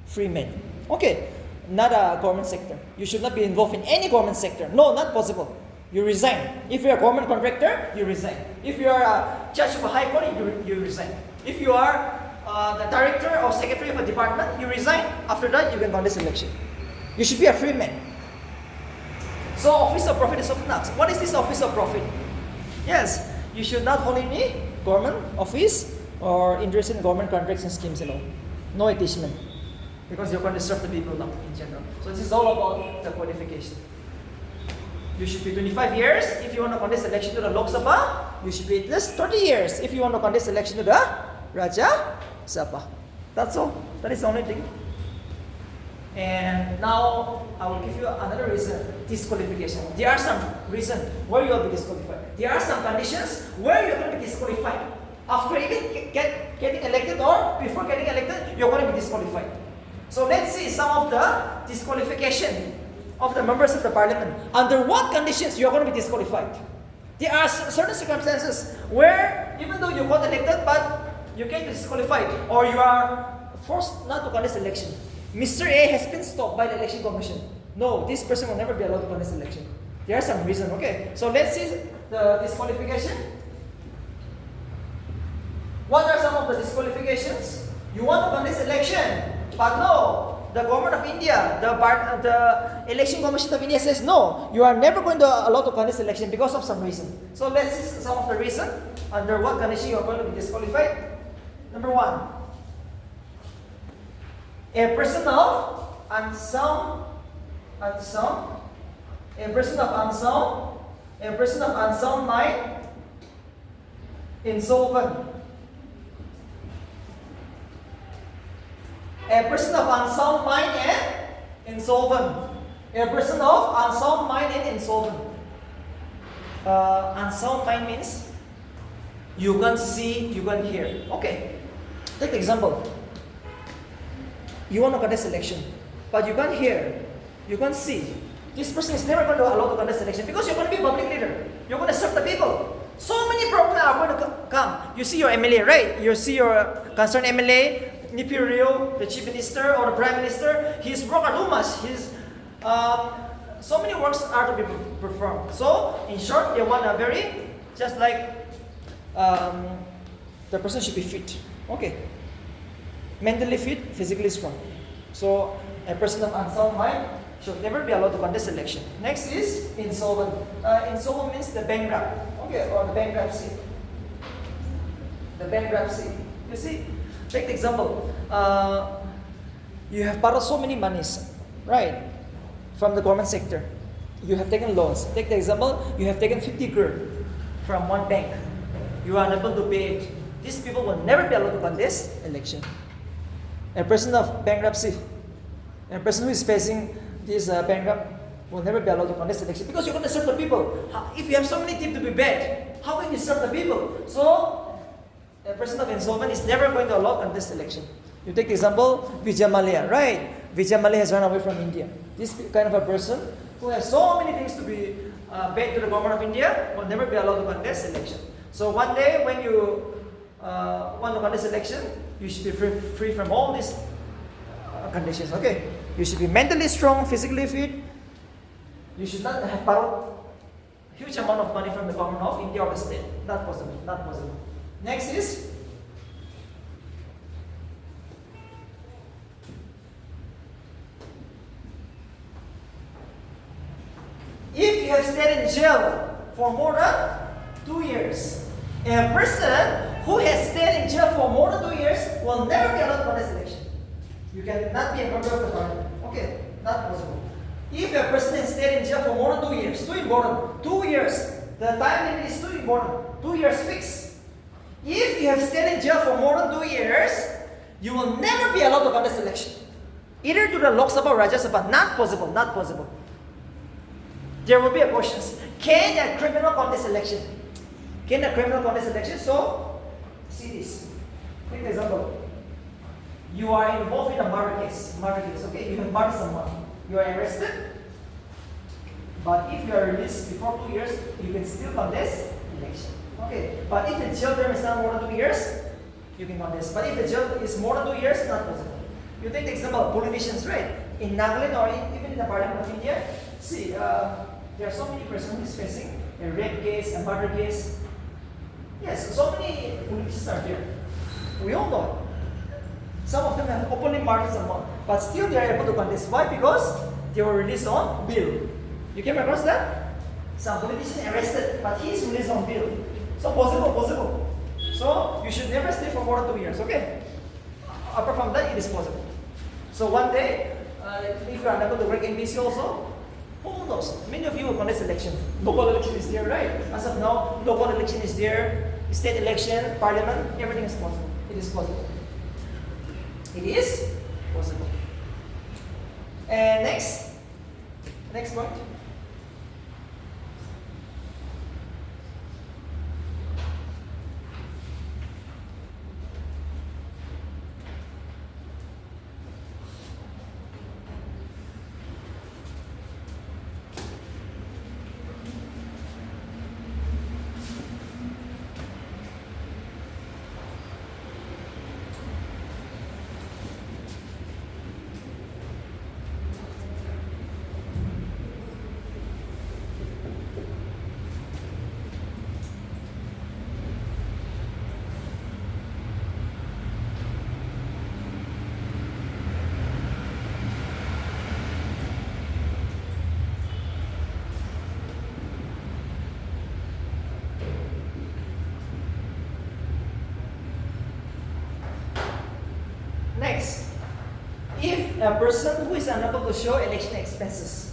free man. Okay. Not a government sector. You should not be involved in any government sector. No, not possible. You resign. If you're a government contractor, you resign. If you are a judge of a high court, you resign. If you are the director or secretary of a department, you resign. After that, you can contest election. You should be a free man. So, office of profit is often asked. What is this office of profit? Yes, you should not hold any government office or interest in government contracts and schemes and all. No attachment. Because you're going to serve the people now in general. So this is all about the qualification. you should be 25 years. If you want to contest election to the Lok Sabha, you should be at least 30 years. If you want to contest election to the Rajya Sabha. That's all. That is the only thing. And now I will give you another reason, disqualification. There are some reasons where you will be disqualified. There are some conditions where you're going to be disqualified. After even getting elected or before getting elected, you're going to be disqualified. So let's see some of the disqualification of the members of the parliament. Under what conditions you're going to be disqualified? There are certain circumstances where even though you got elected, but you get disqualified or you are forced not to contest election. Mr. A has been stopped by the election commission. No, this person will never be allowed to contest election. There are some reasons, okay? So let's see the disqualification. What are some of the disqualifications? You want to contest election, but no, the government of India, the election commission of India says no, you are never going to allow to contest election because of some reason. So let's see some of the reason under what condition you are going to be disqualified. Number one, a person of unsound mind, insolvent. A person of unsound mind and insolvent. A person of unsound mind and insolvent. Unsound mind means you can't see, you can't hear. Okay. Take the example. You want to contest election, but you can't hear, you can't see. This person is never going to allow to contest election because you're going to be a public leader. You're going to serve the people. So many problems are going to come. You see your MLA, right? You see your concerned MLA, Nipirio, the chief minister or the prime minister. His work are too much. So many works are to be performed. So in short, they want a very, just like the person should be fit. Okay. Mentally fit, physically strong. So a person of unsound mind should never be allowed to contest election. Next is insolvent. Insolvent means the bankrupt. Okay, or the bankruptcy. The bankruptcy. You see, take the example. You have borrowed so many monies, right, from the government sector. You have taken loans. Take the example, you have taken 50 crore from one bank. You are unable to pay it. These people will never be allowed to contest election. A person of bankruptcy, a person who is facing this bankrupt will never be allowed to contest election because you're going to serve the people. If you have so many things to be bad, how can you serve the people? So, a person of insolvent is never going to allow contest election. You take the example, Vijay Mallya, right? Vijay Mallya has run away from India. This kind of a person who has so many things to be bad to the government of India will never be allowed to contest election. So one day when you want to contest election, you should be free from all these conditions, okay? You should be mentally strong, physically fit. You should not have borrowed huge amount of money from the government of India or the state. Not possible, not possible. Next is if you have stayed in jail for more than 2 years. A person who has stayed in jail for more than 2 years will never be allowed to contest election. You cannot be a member of the parliament. Okay, not possible. If a person has stayed in jail for more than 2 years, too important. 2 years. The time limit is too important. 2 years fixed. If you have stayed in jail for more than 2 years, you will never be allowed to contest election. Either to the Lok Sabha or Rajya Sabha. Not possible, not possible. There will be a question. Can a criminal contest election? Can a criminal contest election? So, see this. Take the example. You are involved in a murder case, okay? You have murdered someone. You are arrested. But if you are released before 2 years, you can still contest election. Okay. But if the jail term is not more than 2 years, you can contest. But if the jail is more than 2 years, not possible. You take the example of politicians, right? In Nagaland or even in the Parliament of India, see, there are so many persons who is facing a rape case, a murder case. Yes, so many politicians are there. We all know. Some of them have openly murdered someone, but still they are able to contest. Why? Because they were released on bail. You came across that? Some politician arrested, but he is released on bail. So possible. So you should never stay for more than 2 years, okay? Apart from that, it is possible. So one day, if you are unable to work in BC also, Who knows? Many of you will contest election. Local election is there, right? As of now, local election is there. State election, parliament, everything is possible. It is possible. It is possible. And next point. Next, if a person who is unable to show election expenses,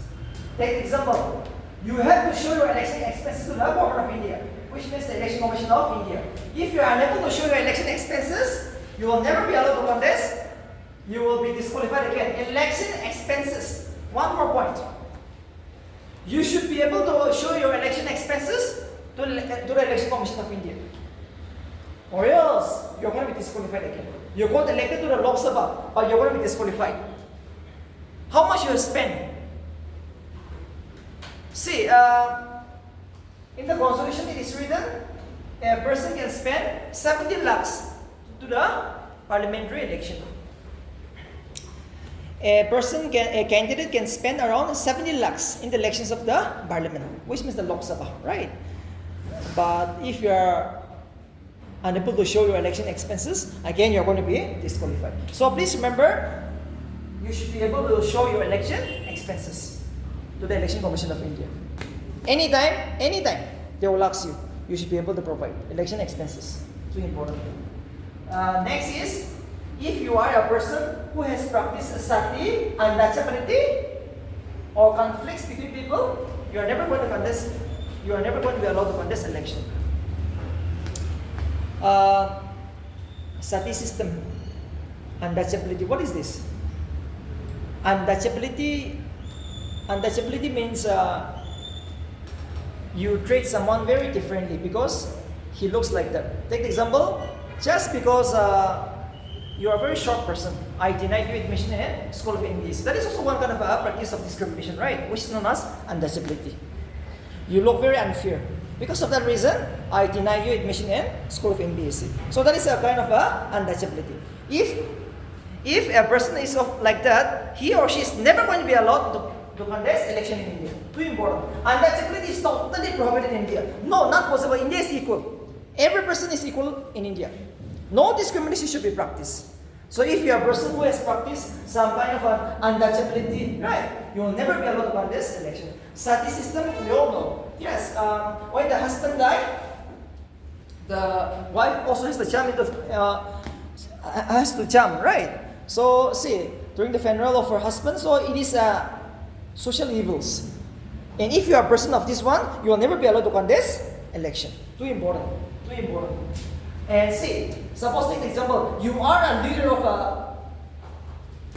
take example, you have to show your election expenses to the government of India, which means the Election Commission of India. If you are unable to show your election expenses, you will never be allowed to contest. You will be disqualified again. Election expenses. One more point. You should be able to show your election expenses to the Election Commission of India, or else you're going to be disqualified again. You got elected to the Lok Sabha, but you're going to be disqualified. How much you spend? See, in the constitution it is written, a person can spend 70 lakhs to the parliamentary election. A candidate can spend around 70 lakhs in the elections of the parliament, which means the Lok Sabha, right? But if you are unable to show your election expenses, again you're going to be disqualified. So please remember, you should be able to show your election expenses to the Election Commission of India. Anytime they will ask you, you should be able to provide election expenses. It's really important. Next is, if you are a person who has practiced sati, untouchability, or conflicts between people, you are never going to contest. You are never going to be allowed to contest election. Sati system, untouchability. What is this? Untouchability means you treat someone very differently because he looks like that. Take the example, just because you are a very short person, I denied you admission in School of English. That is also one kind of a practice of discrimination, right? Which is known as untouchability. You look very unfair. Because of that reason, I deny you admission in School of MBSc. So that is a kind of a untouchability. If a person is like that, he or she is never going to be allowed to contest election in India. Too important. Untouchability is totally prohibited in India. No, not possible. India is equal. Every person is equal in India. No discrimination should be practiced. So if you are a person who has practiced some kind of untouchability, right, you will never be allowed to contest election. Sati system, we all know. Yes, when the husband died, the wife also has to jump right? So see, during the funeral of her husband, so it is social evils. And if you are a person of this one, you will never be allowed to contest election. Too important. And see, suppose take the example, you are a leader of a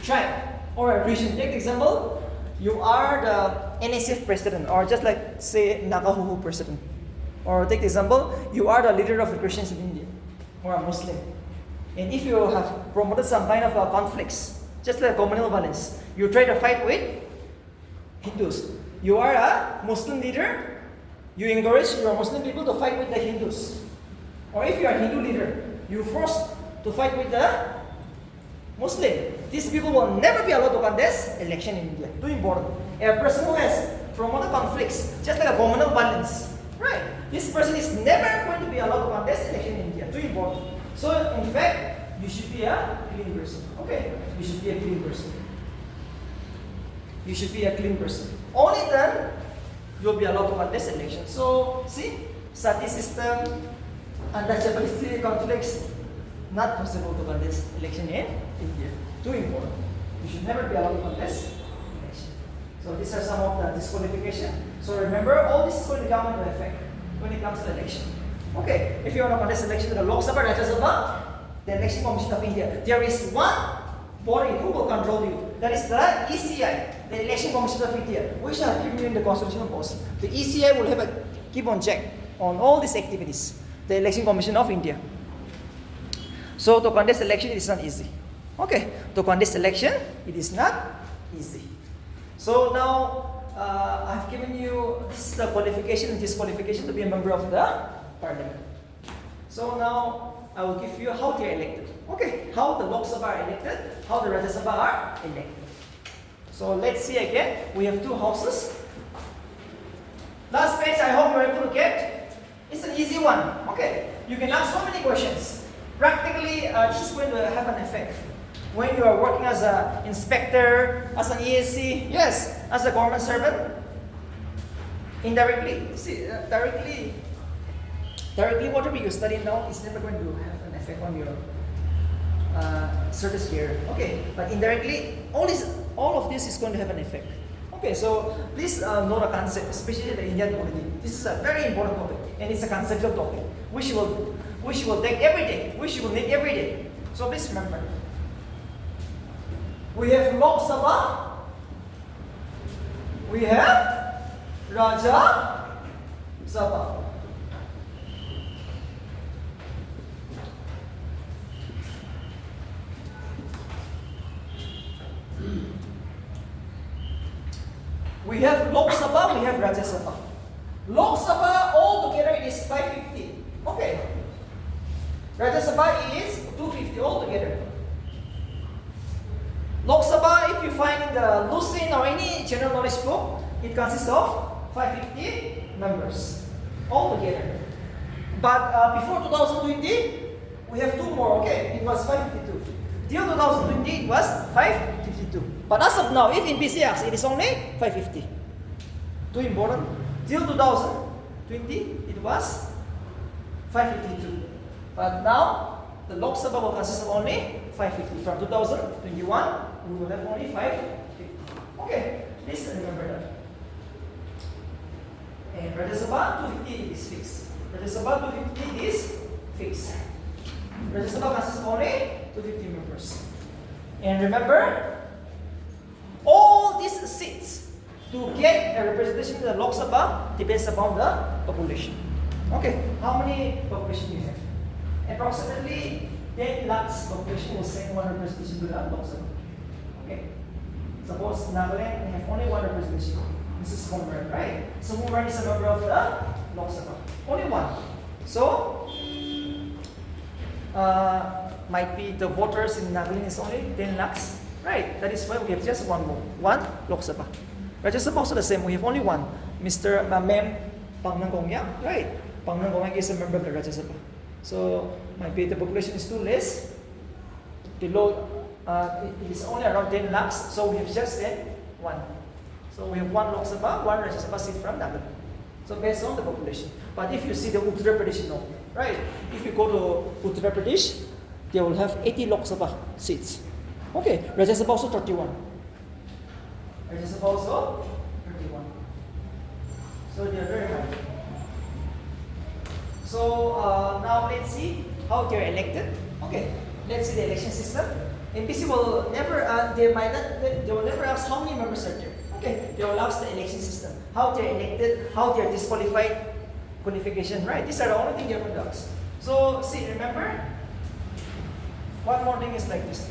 tribe or a region. Take the example, you are the NSF president, or just like say Nagahuhu president. Or take the example, you are the leader of the Christians in India, or a Muslim. And if you have promoted some kind of conflicts, just like communal violence, you try to fight with Hindus. You are a Muslim leader, you encourage your Muslim people to fight with the Hindus. Or if you are a Hindu leader, you force to fight with the Muslim. These people will never be allowed to contest election in India. Too important. A person who has promoted conflicts, just like a communal violence, right? This person is never going to be allowed to contest election in India. Too important. So in fact, you should be a clean person. Okay? You should be a clean person. You should be a clean person. Only then you'll be allowed to contest election. So see, sati system, untouchability, conflicts, not possible to contest election in India. Too important. You should never be allowed to contest election. So these are some of the disqualification. So remember, all this is going to come into effect when it comes to election. Okay, if you want to contest election to the Lok Sabha, Rajya Sabha, the Election Commission of India, there is one body who will control you. That is the ECI, the Election Commission of India, which I have given you in the constitutional post. The ECI will have a keep on check on all these activities. The Election Commission of India. So to contest election, it is not easy. Okay, to contest election, it is not easy. So now I've given you this is the qualification and disqualification to be a member of the parliament. So now I will give you how they are elected. Okay, how the Lok Sabha are elected, how the Rajya Sabha are elected. So let's see again. We have two houses. Last page, I hope you're able to get. It's an easy one. Okay, you can ask so many questions. Practically, this is going to have an effect. When you are working as an inspector, as an ESC, yes, as a government servant, indirectly, see, directly, whatever you study now is never going to have an effect on your service here. Okay, but indirectly, all of this is going to have an effect. Okay, so please know the concept, especially the Indian polity. This is a very important topic, and it's a conceptual topic, which you will take every day, which you will need every day. So please remember. We have Lok Sabha, we have Rajya Sabha. We have Lok Sabha, we have Rajya Sabha. Lok Sabha altogether is 550. Okay. Rajya Sabha is 250 altogether. Lok Sabha, if you find in the Lucene or any general knowledge book, it consists of 550 members altogether. But before 2020, we have two more. Okay, it was 552. Till 2020, it was 552. But as of now, if in PCX, it is only 550. Too important. Till 2020, it was 552. But now, the Lok Sabha will consist of only 550. From 2021, we will have only 550. Okay, please remember that. And Rajya Sabha 250 is fixed. Rajya Sabha 250 is fixed. Rajya Sabha consists of only 250 members. And remember, all these seats to get a representation in the Lok Sabha depends upon the population. Okay, how many population do you have? Approximately 10 lakhs population will send one representation to the Lok Sabha. Okay, suppose Nagaland have only one representation. This is Sumbaran, right? So Sumbaran is a member of the Lok Sabha. Only one. So might be the voters in Nagaland is only 10 lakhs. Right, that is why we have just one more. One Lok Sabha. Rajya Sabha also the same. We have only one. Mr. Ma'am Pangnangongya, right? Pangnangongya is a member of the Rajya Sabha. So might be the population is too less. Below, it is only around 10 lakhs. So we have just said one. So we have one Lok Sabha, one Rajya Sabha seat from Nagaland. So based on the population. But if you see the Uttar Pradesh, no, right? If you go to Uttar Pradesh, they will have 80 Lok Sabha seats. Okay, Rajya Sabha also 31. Rajya Sabha also 31. So they are very high. So now let's see how they are elected. Okay, let's see the election system. NPC will never, they will never ask how many members are there. Okay, they will ask the election system, how they are elected, how they are disqualified, qualification, right? These are the only things they are going to ask. So see, remember, one more thing is like this.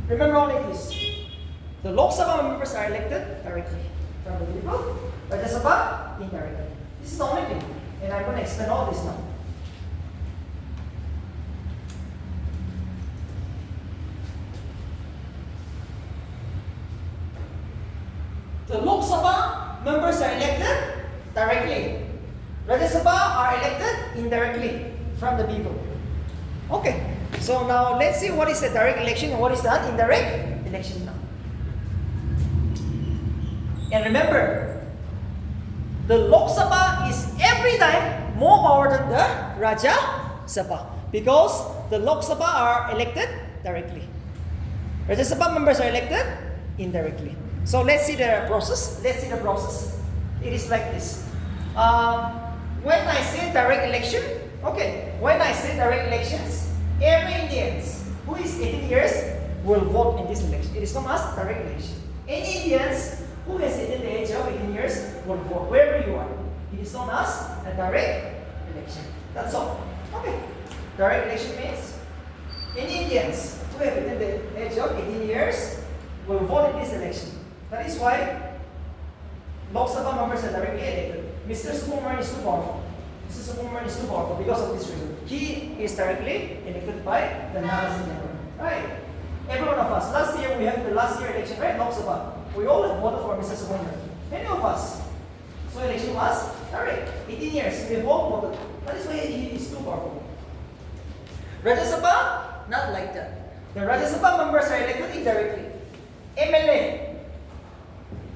Remember only this. The Lok Sabha members are elected directly from the people, Rajya Sabha indirectly. This is the only thing. And I'm going to explain all this now. The Lok Sabha members are elected directly. Rajya Sabha are elected indirectly from the people. Okay. So now let's see what is a direct election and what is an indirect election now. And remember, the Lok Sabha is every time more power than the Raja Sabha because the Lok Sabha are elected directly. Rajya Sabha members are elected indirectly. So let's see the process. It is like this. When I say direct election, when I say direct elections, every Indians who is 18 years will vote in this election. It is known as direct election. Any Indians who has attained the age of 18 years will vote wherever you are. It is known as a direct election. That's all. Okay. Direct election means any Indians who have attained the age of 18 years will vote in this election. That is why Lok Sabha members are directly elected. Mr. Sukumaran is too powerful. Because of this reason. He is directly elected by the Nagas in Nepal. Right? Every one of us. Last year we have the last year election, right? Lok Sabha. We all have voted for Mr. Sukumaran. Many of us. So election was direct. 18 years. We have all voted. That is why he is too powerful. Rajya Sabha, not like that. The Rajya Sabha members are elected indirectly. MLA.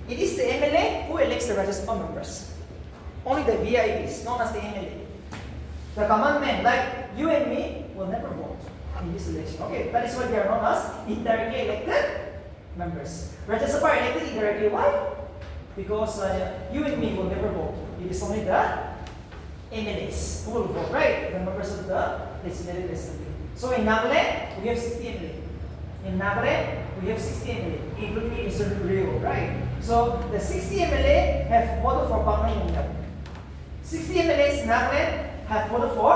It is the MLA who elects the Rajya Sabha members. Only the VIPs, known as the MLA. The common men, like you and me, will never vote in this election. Okay, that is why they are known as indirectly elected members. Rajya Sabha are elected indirectly. Why? Because you and me will never vote. It is only the MLAs who will vote, right? The members of the legislative assembly. So in Nagaland, we have 60 MLA. In Nagaland, we have 60 MLA, including Mr. Rio, right? So the 60 MLA have voted for Bangla Mungyam. 60 MLAs in Nagaland have voted for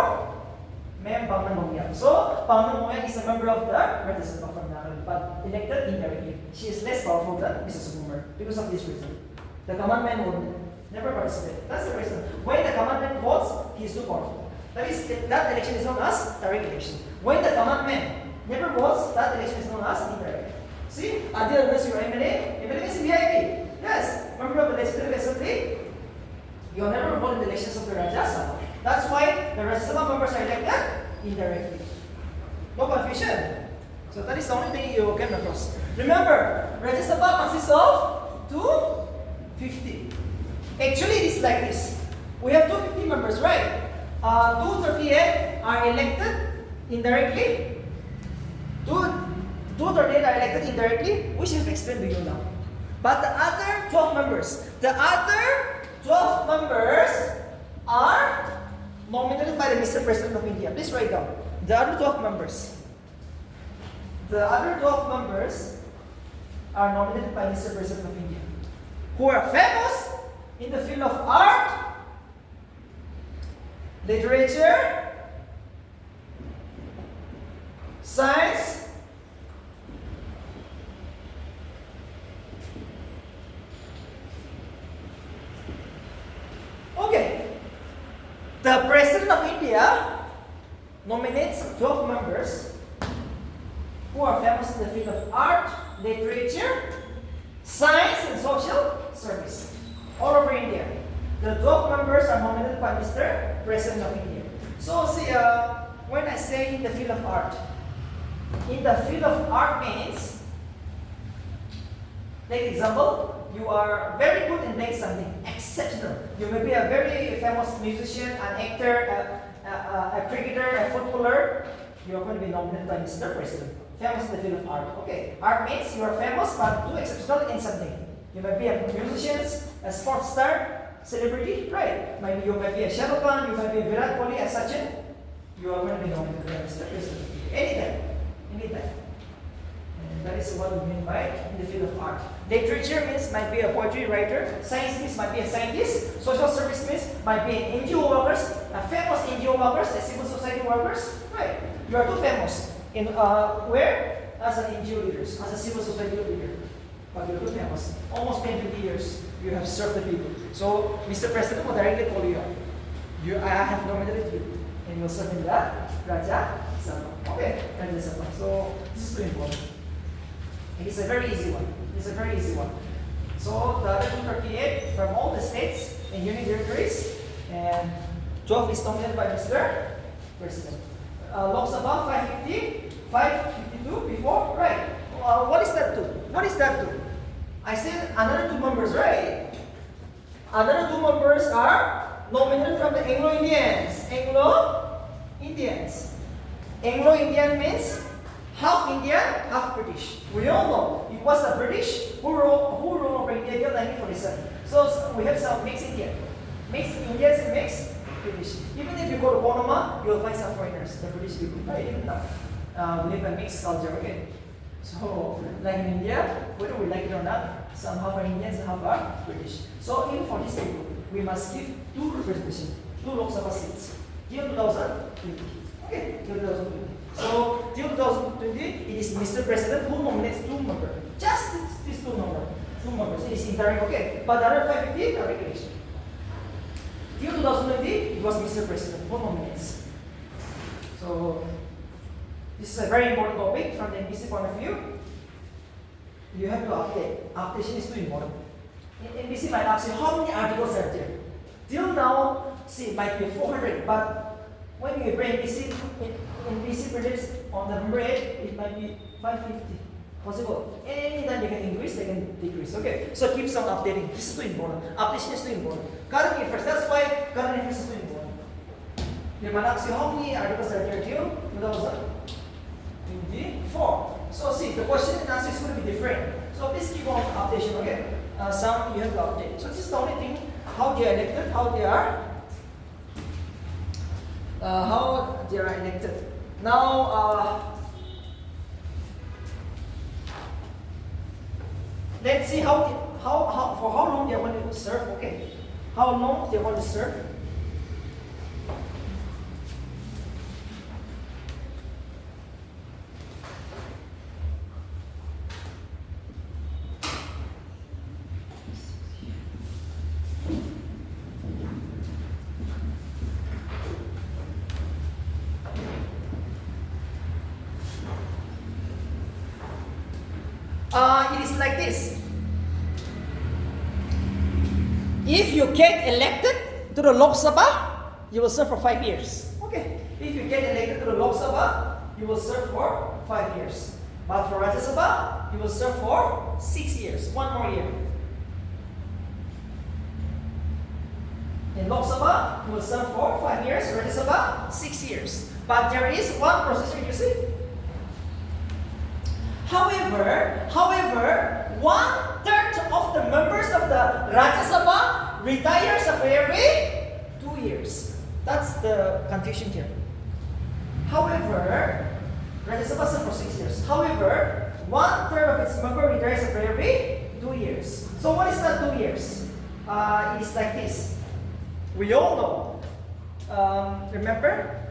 Ma'am Bangla Mungyam. So Bangla Mungyam is a member of the Rajya Sabha from Nagaland, but elected indirectly. She is less powerful than Mrs. Sukumaran because of this reason. The command man would never participate. That's the reason. When the command man votes, he is too powerful. That election is known as direct election. When the command man never votes, that election is known as indirect. See, until unless you are MLA is VIP. Yes, member of the legislative assembly, you will never vote in the elections of the Rajya Sabha. That's why the Rajya Sabha members are elected indirectly. No confusion. So that is the only thing you can across. Remember, Rajya Sabha consists of 250. Actually, it is like this. We have 250 members, right? 238 are elected indirectly. 238 are elected indirectly, which I have explained to you now. But the other 12 members are nominated by the Mr. President of India. Please write down. The other 12 members are nominated by Mr. President of India, who are famous in the field of art, literature, science, the President of India nominates 12 members who are famous in the field of art, literature, science, and social service all over India. The 12 members are nominated by Mr. President of India. So see, when I say in the field of art means, take example, you are very good in playing something exceptional. You may be a very famous musician, an actor, a cricketer, a footballer. You are going to be nominated by Mr. President. Famous in the field of art. Okay, art means you are famous but do exceptional in something. You might be a musician, a sports star, celebrity, right? Maybe you might be a Shah Rukh Khan, you might be a Virat Kohli, a Sachin. You are going to be nominated by Mr. President. Anytime. And that is what we mean by in the field of art. Literature means might be a poetry writer. Science means might be a scientist. Social service means might be an NGO workers, a famous NGO workers, a civil society workers. Right? You are too famous in where as an NGO leaders, as a civil society leader. But you are too famous. Almost 10-20 years you have served the people. So Mr. President will directly call you up. I have nominated you, and you will serve in the Rajya Sabha. Okay, Rajya Sabha. So this is too important. It is a very easy one. So the other 238 from all the states and union territories, and 12 is nominated by Mr. President. Lok Sabha 550, 552 before, right? What is that to? I said another 2 members, right? Another 2 members are nominated from the Anglo-Indians. Anglo-Indians. Anglo-Indian means half Indian, half British. We all know it was the British who ruled over India till 1947. So we have some mixed Indian. Mixed Indians and mixed British. Even if you go to Panama, you'll find some foreigners, the British people. Right? Even now, we have a mixed culture. Okay. So, like in India, whether we like it or not, some half are Indians and half are British. So, even for these people, we must give two representation, two Lok Sabha seats till 2020. Okay, till 2020. So, till 2020, it is Mr. President who nominates two members. Just these two members. It is interim, okay. But the other 550 are regulation. Till 2020, it was Mr. President who nominates. So, this is a very important topic from the NBC point of view. You have to update. Updation is too important. NBC might ask you how many articles are there. Till now, see, it might be 400, but when you bring NBC predicts on November 8, it might be 550. Possible. Anytime they can increase, they can decrease. Okay, so keep on updating. This is too important. Updation is too important. Current affairs, that's why current affairs is too important. They might ask you how many articles are there till 2024. So see, the question and answer is going to be different. So please keep on updation, okay? Some you have to update. So this is the only thing, how they are elected, how they are elected. Now, let's see for how long they are going to serve, okay? How long they are going to serve. It is like this. If you get elected to the Lok Sabha, you will serve for 5 years. Okay. If you get elected to the Lok Sabha, you will serve for 5 years. But for Rajya Sabha, you will serve for 6 years. 1 more year. In Lok Sabha, you will serve for 5 years. Rajya Sabha, 6 years. But there is one procedure, you see. However, 1/3 of the members of the Rajya Sabha retires after every 2 years. That's the confusion here. However, Rajya Sabha serves for 6 years. However, 1/3 of its members retires after every 2 years. So what is that 2 years? It is like this. We all know. Remember,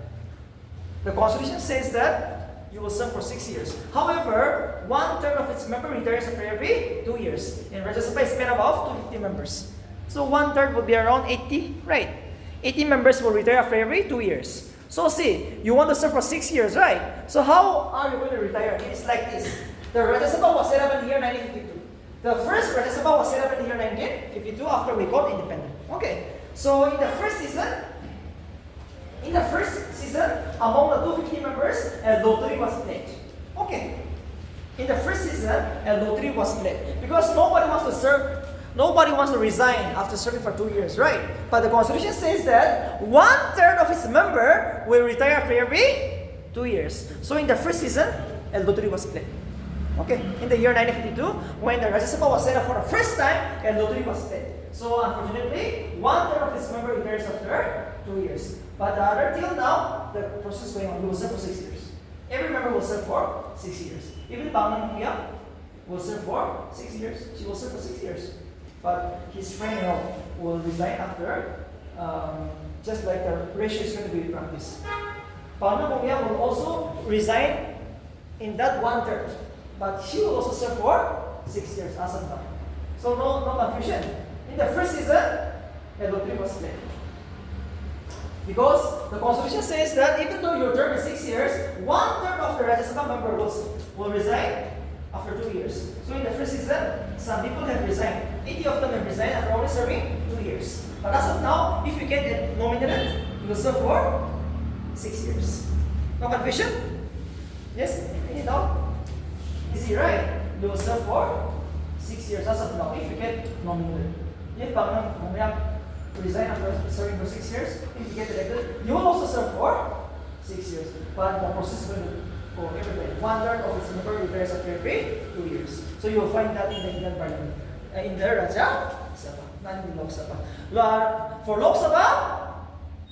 the Constitution says that you will serve for 6 years. However, 1/3 of its members retires after every 2 years. In Rajya Sabha is made up of 250 members. So 1/3 would be around 80, right? 80 members will retire after every 2 years. So see, you want to serve for 6 years, right? So how are you going to retire? It is like this. The Rajya Sabha was set up in the year 1952. The first Rajya Sabha was set up in the year 1952 after we got independent. Okay. So in the first season, among the 250 members, a lottery was played. Okay. In the first season, a lottery was played. Because nobody wants to resign after serving for 2 years, right? But the Constitution says that 1/3 of its member will retire after every 2 years. So in the first season, a lottery was played. Okay. In the year 1952, when the Rajya Sabha was set up for the first time, a lottery was played. So unfortunately, 1/3 of its member retires after 2 years. But the other, till now, the process is going on. We will serve for 6 years. Every member will serve for 6 years. Even Bangman Muya will serve for 6 years. She will serve for 6 years. But his friend will resign after, just like the ratio is going to be practiced. Bangman Muya will also resign in that 1/3. But she will also serve for 6 years as of now. So no confusion. In the first season, a lottery was played. Because the Constitution says that even though your term is 6 years, 1/3 of the Rajya Sabha member will resign after 2 years. So in the first season, some people have resigned. 80 of them have resigned after only serving 2 years. But as of now, if you get nominated, you will serve for 6 years. No confusion? Yes? Any doubt? Easy, right? You will serve for 6 years as of now if you get nominated. If Bangman Muya resign after serving for 6 years. If you get elected, you will also serve for 6 years. But the process is going to go every day. 1/3 of its member retires after every 2 years. So you will find that in the Indian Parliament. In the Rajya Sabha, not in the Lok Sabha. For Lok Sabha,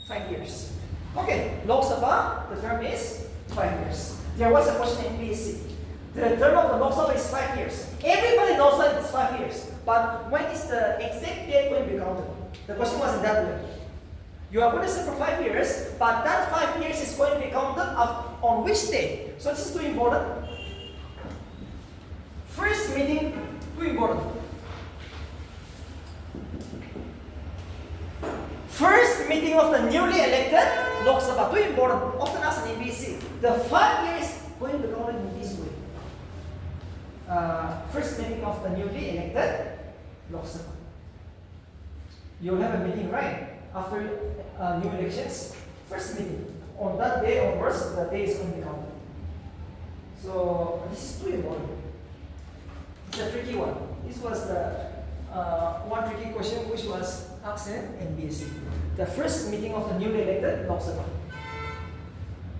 5 years. Okay, Lok Sabha, the term is 5 years. There was a question in BSc. The term of the Lok Sabha is 5 years. Everybody knows that it's 5 years. But when is the exact date going to be counted? The question wasn't that way. You are going to serve for 5 years, but that 5 years is going to be counted on which day? So this is too important. First meeting, too important. First meeting of the newly elected Lok Sabha, too important. Often asked in ABC. The 5 years going to be counted in this way. First meeting of the newly elected Lok Sabha. You'll have a meeting, right? After new elections, first meeting. On that day onwards, the day is going to be counted. So this is too important. It's a tricky one. This was the one tricky question which was asked in BSc. The first meeting of the newly elected Lok Sabha.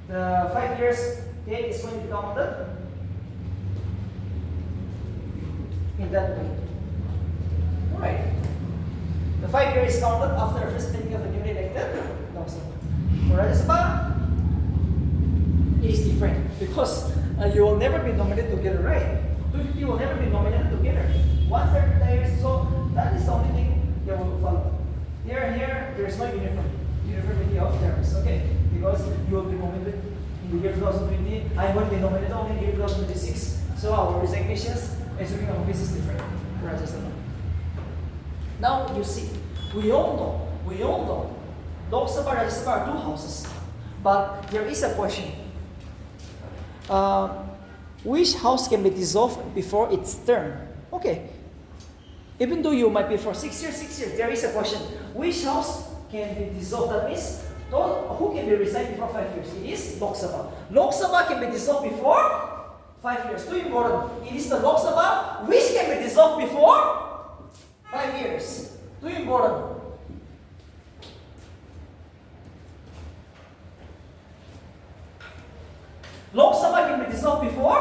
The 5 years date is going to be counted in that way. Alright. The 5 years is counted after the first meeting of the newly elected Lok Sabha. For Rajya Sabha, it is different because you will never be nominated together, right? 250 will never be nominated together. 1/3 retires, so that is the only thing that will follow. Here, there is no uniformity of terms, okay? Because you will be nominated in the year 2020. I'm going to be nominated only in the year 2026. So our resignations and serving of office is different for Rajya Sabha. Now you see, we all know, Lok Sabha, Rajya Sabha are 2 houses. But there is a question. Which house can be dissolved before its term? Okay. Even though you might be for 6 years, there is a question. Which house can be dissolved? That means, who can be resigned before 5 years? It is Lok Sabha. Lok Sabha can be dissolved before 5 years. Too important. It is the Lok Sabha which can be dissolved before 5 years. Too important. Lok Sabha can be dissolved before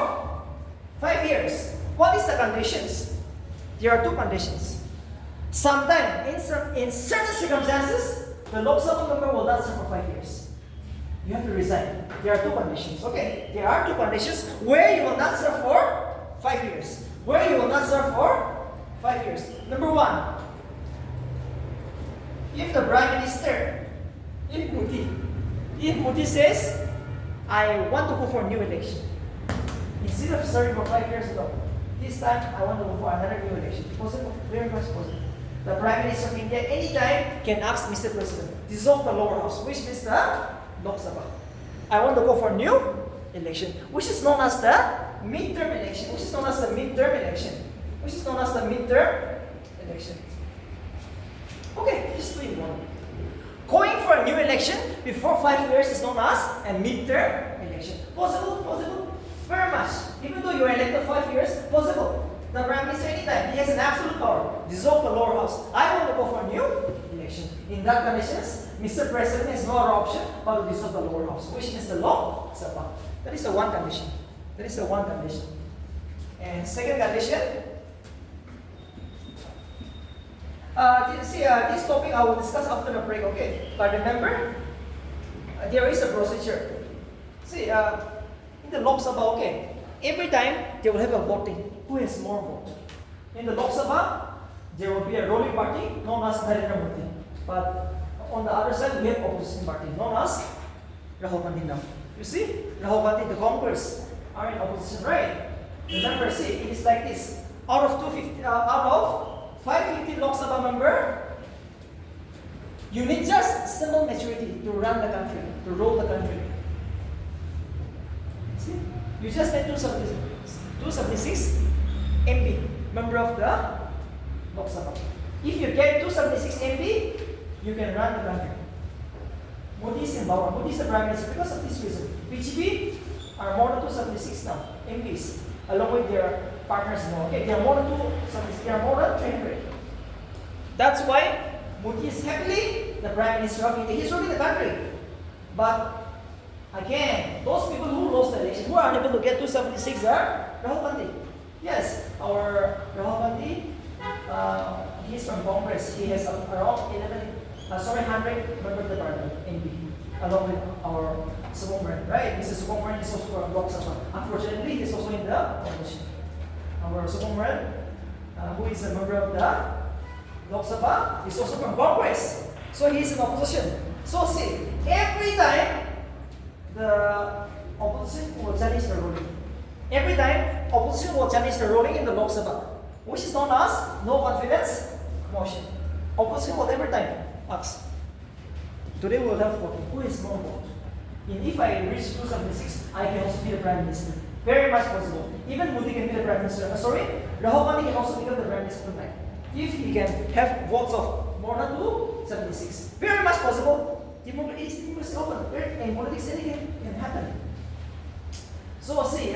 5 years. What is the conditions? There are 2 conditions. Sometimes, in certain circumstances, the Lok Sabha member will not serve for 5 years. You have to resign. There are 2 conditions. Okay, there are 2 conditions where you will not serve for 5 years. Where you will not serve for 5 years. Number 1, if the Prime Minister, if Modi says, I want to go for a new election. Instead of serving for 5 years ago, this time I want to go for another new election. Possible? Very much possible. The Prime Minister of India anytime can ask Mr. President, dissolve the lower house, which means the Lok Sabha. I want to go for a new election, which is known as the midterm election. Okay, this is 2 in 1. Going for a new election before 5 years is known as a midterm election. Possible, very much. Even though you are elected 5 years, possible. The Prime Minister anytime, he has an absolute power. Dissolve the lower house. I want to go for a new election. In that conditions, Mr. President has no other option but to dissolve the lower house, which means the Lok Sabha. That is the one condition. And second condition, this topic I will discuss after the break, okay? But remember, there is a procedure. See, in the Lok Sabha, okay, every time they will have a voting. Who has more vote? In the Lok Sabha, there will be a ruling party known as Narendra Modi. But on the other side, we have opposition party known as Rahul Gandhi now. You see, Rahul Gandhi, the Congress are in opposition, right? Remember, see, it is like this. Out of 550 Lok Sabha member, you need just simple majority to run the country, to rule the country. See, you just need 276 MP, member of the Lok Sabha. If you get 276 MP, you can run the country. Modi is in power. Modi is the Prime Minister because of this reason. BJP are more than 276 now, MPs, along with their partners now. Okay, they are more than 276, they are more than 300. That's why Modi is happily the Prime Minister of India. He's ruling the country. But again, those people who lost the election, who are unable to get 276 are Rahul Gandhi. Yes, our Rahul Gandhi, he's from Congress. He has around 100 members of the parliament, MP, along with our Subramanian, right? Mr. Subramanian is also from Lok Sabha. Unfortunately, he's also in the opposition. Our Subramanian, who is a member of the Lok Sabha, is also from Congress. So he is in opposition. So see, every time the opposition will challenge the ruling. Every time opposition will challenge the ruling in the Lok Sabha, which is known as no confidence motion. Opposition will every time ask. Today we will have voting. Who is more vote? And if I reach 276, I can also be the Prime Minister. Very much possible. Even Modi can be the Prime Minister. Rahul Gandhi can also become the Prime Minister tonight. If he can have votes of more than 276. Very much possible. Democracy is open. And politics anything can happen. So see,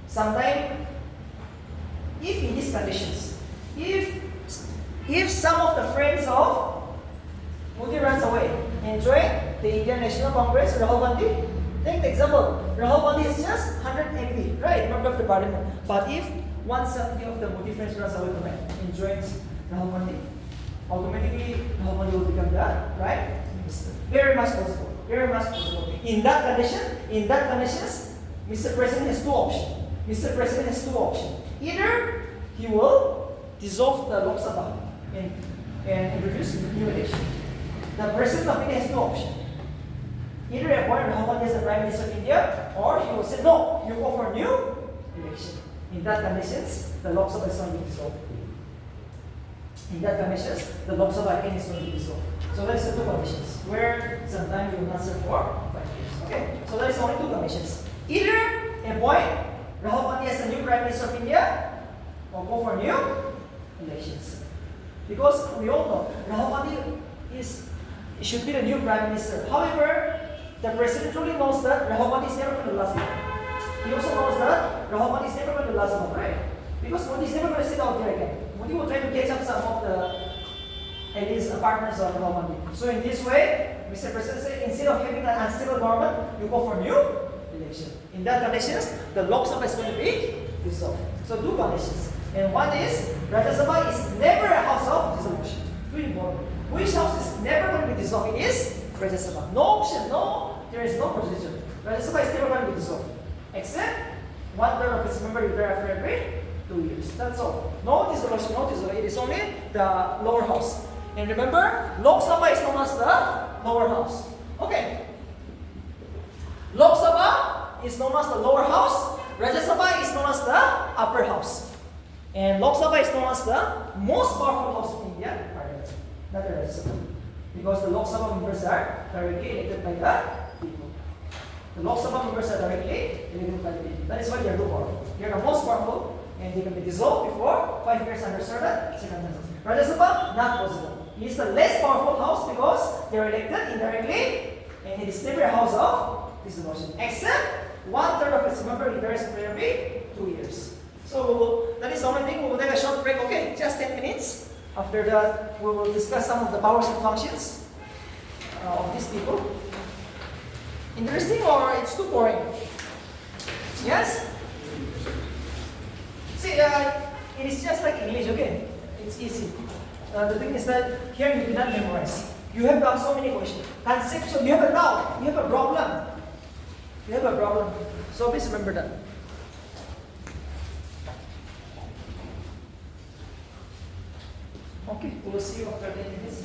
sometime, if in these conditions, if some of the friends of Modi runs away and join the Indian National Congress, Rahul Gandhi, take the example, Rahul Gandhi is just 100 MP, right, member of the parliament. But if 170 of the Modi friends runs away tonight and joins Rahul Gandhi, automatically Rahul Gandhi will become the Prime Minister. Very much possible. Very much possible. In that conditions, Mr. President has two options. Either he will dissolve the Lok Sabha and introduce new election. The President of India has no option. Either appoint Rahul Gandhi as the Prime Minister of India, or he will say, no, you go for new election. In that conditions, the Lok Sabha is going to be dissolved. In that conditions, the Lok Sabha again is going to be dissolved. So that is the two conditions, where sometimes you will not serve for 5 years. Okay, so that is only two conditions. Either appoint Rahul Gandhi as the new Prime Minister of India, or go for new elections. Because we all know Rahul Gandhi should be the new Prime Minister. However, the President truly knows that Rahul Gandhi is never going to last long. He also knows that Rahul Gandhi is never going to last long, right? Because Modi is never going to sit out there again. Modi will try to catch up some of the partners of Rahul Gandhi. So in this way, Mr. President said, instead of having an unstable government, you go for new election. In that conditions, the Lok Sabha is going to be dissolved. So two conditions. And one is, Rajya Sabha is never a house of dissolution. Very important. Which house is never going to be dissolved? It is Rajya Sabha. No option, there is no procedure. Rajya Sabha is never going to be dissolved. Except 1/3 of its members retire after every 2 years. That's all. No dissolution, no dissolution. It is only the lower house. And remember, Lok Sabha is known as the lower house. Okay. Lok Sabha is known as the lower house. Rajya Sabha is known as the upper house. And Lok Sabha is known as the most powerful house in India, Parliament, not the Rajya Sabha. Because the Lok Sabha members are directly elected by the people. The Lok Sabha members are directly elected by the people. That is why they are too powerful. They are the most powerful, and they can be dissolved before 5 years under certain circumstances. Rajya Sabha, not possible. It is the less powerful house because they are elected indirectly, and it is never a house of dissolution. Except 1/3 of its members retires after every 2 years. So that is the only thing. We will take a short break, okay? Just 10 minutes. After that, we will discuss some of the powers and functions of these people. Interesting, or it's too boring? Yes? See, it is just like English, okay? It's easy. The thing is that here you cannot memorize. You have got so many questions. Conceptual, you have a doubt, you have a problem. So please remember that. Okay, we will see you after 10 minutes.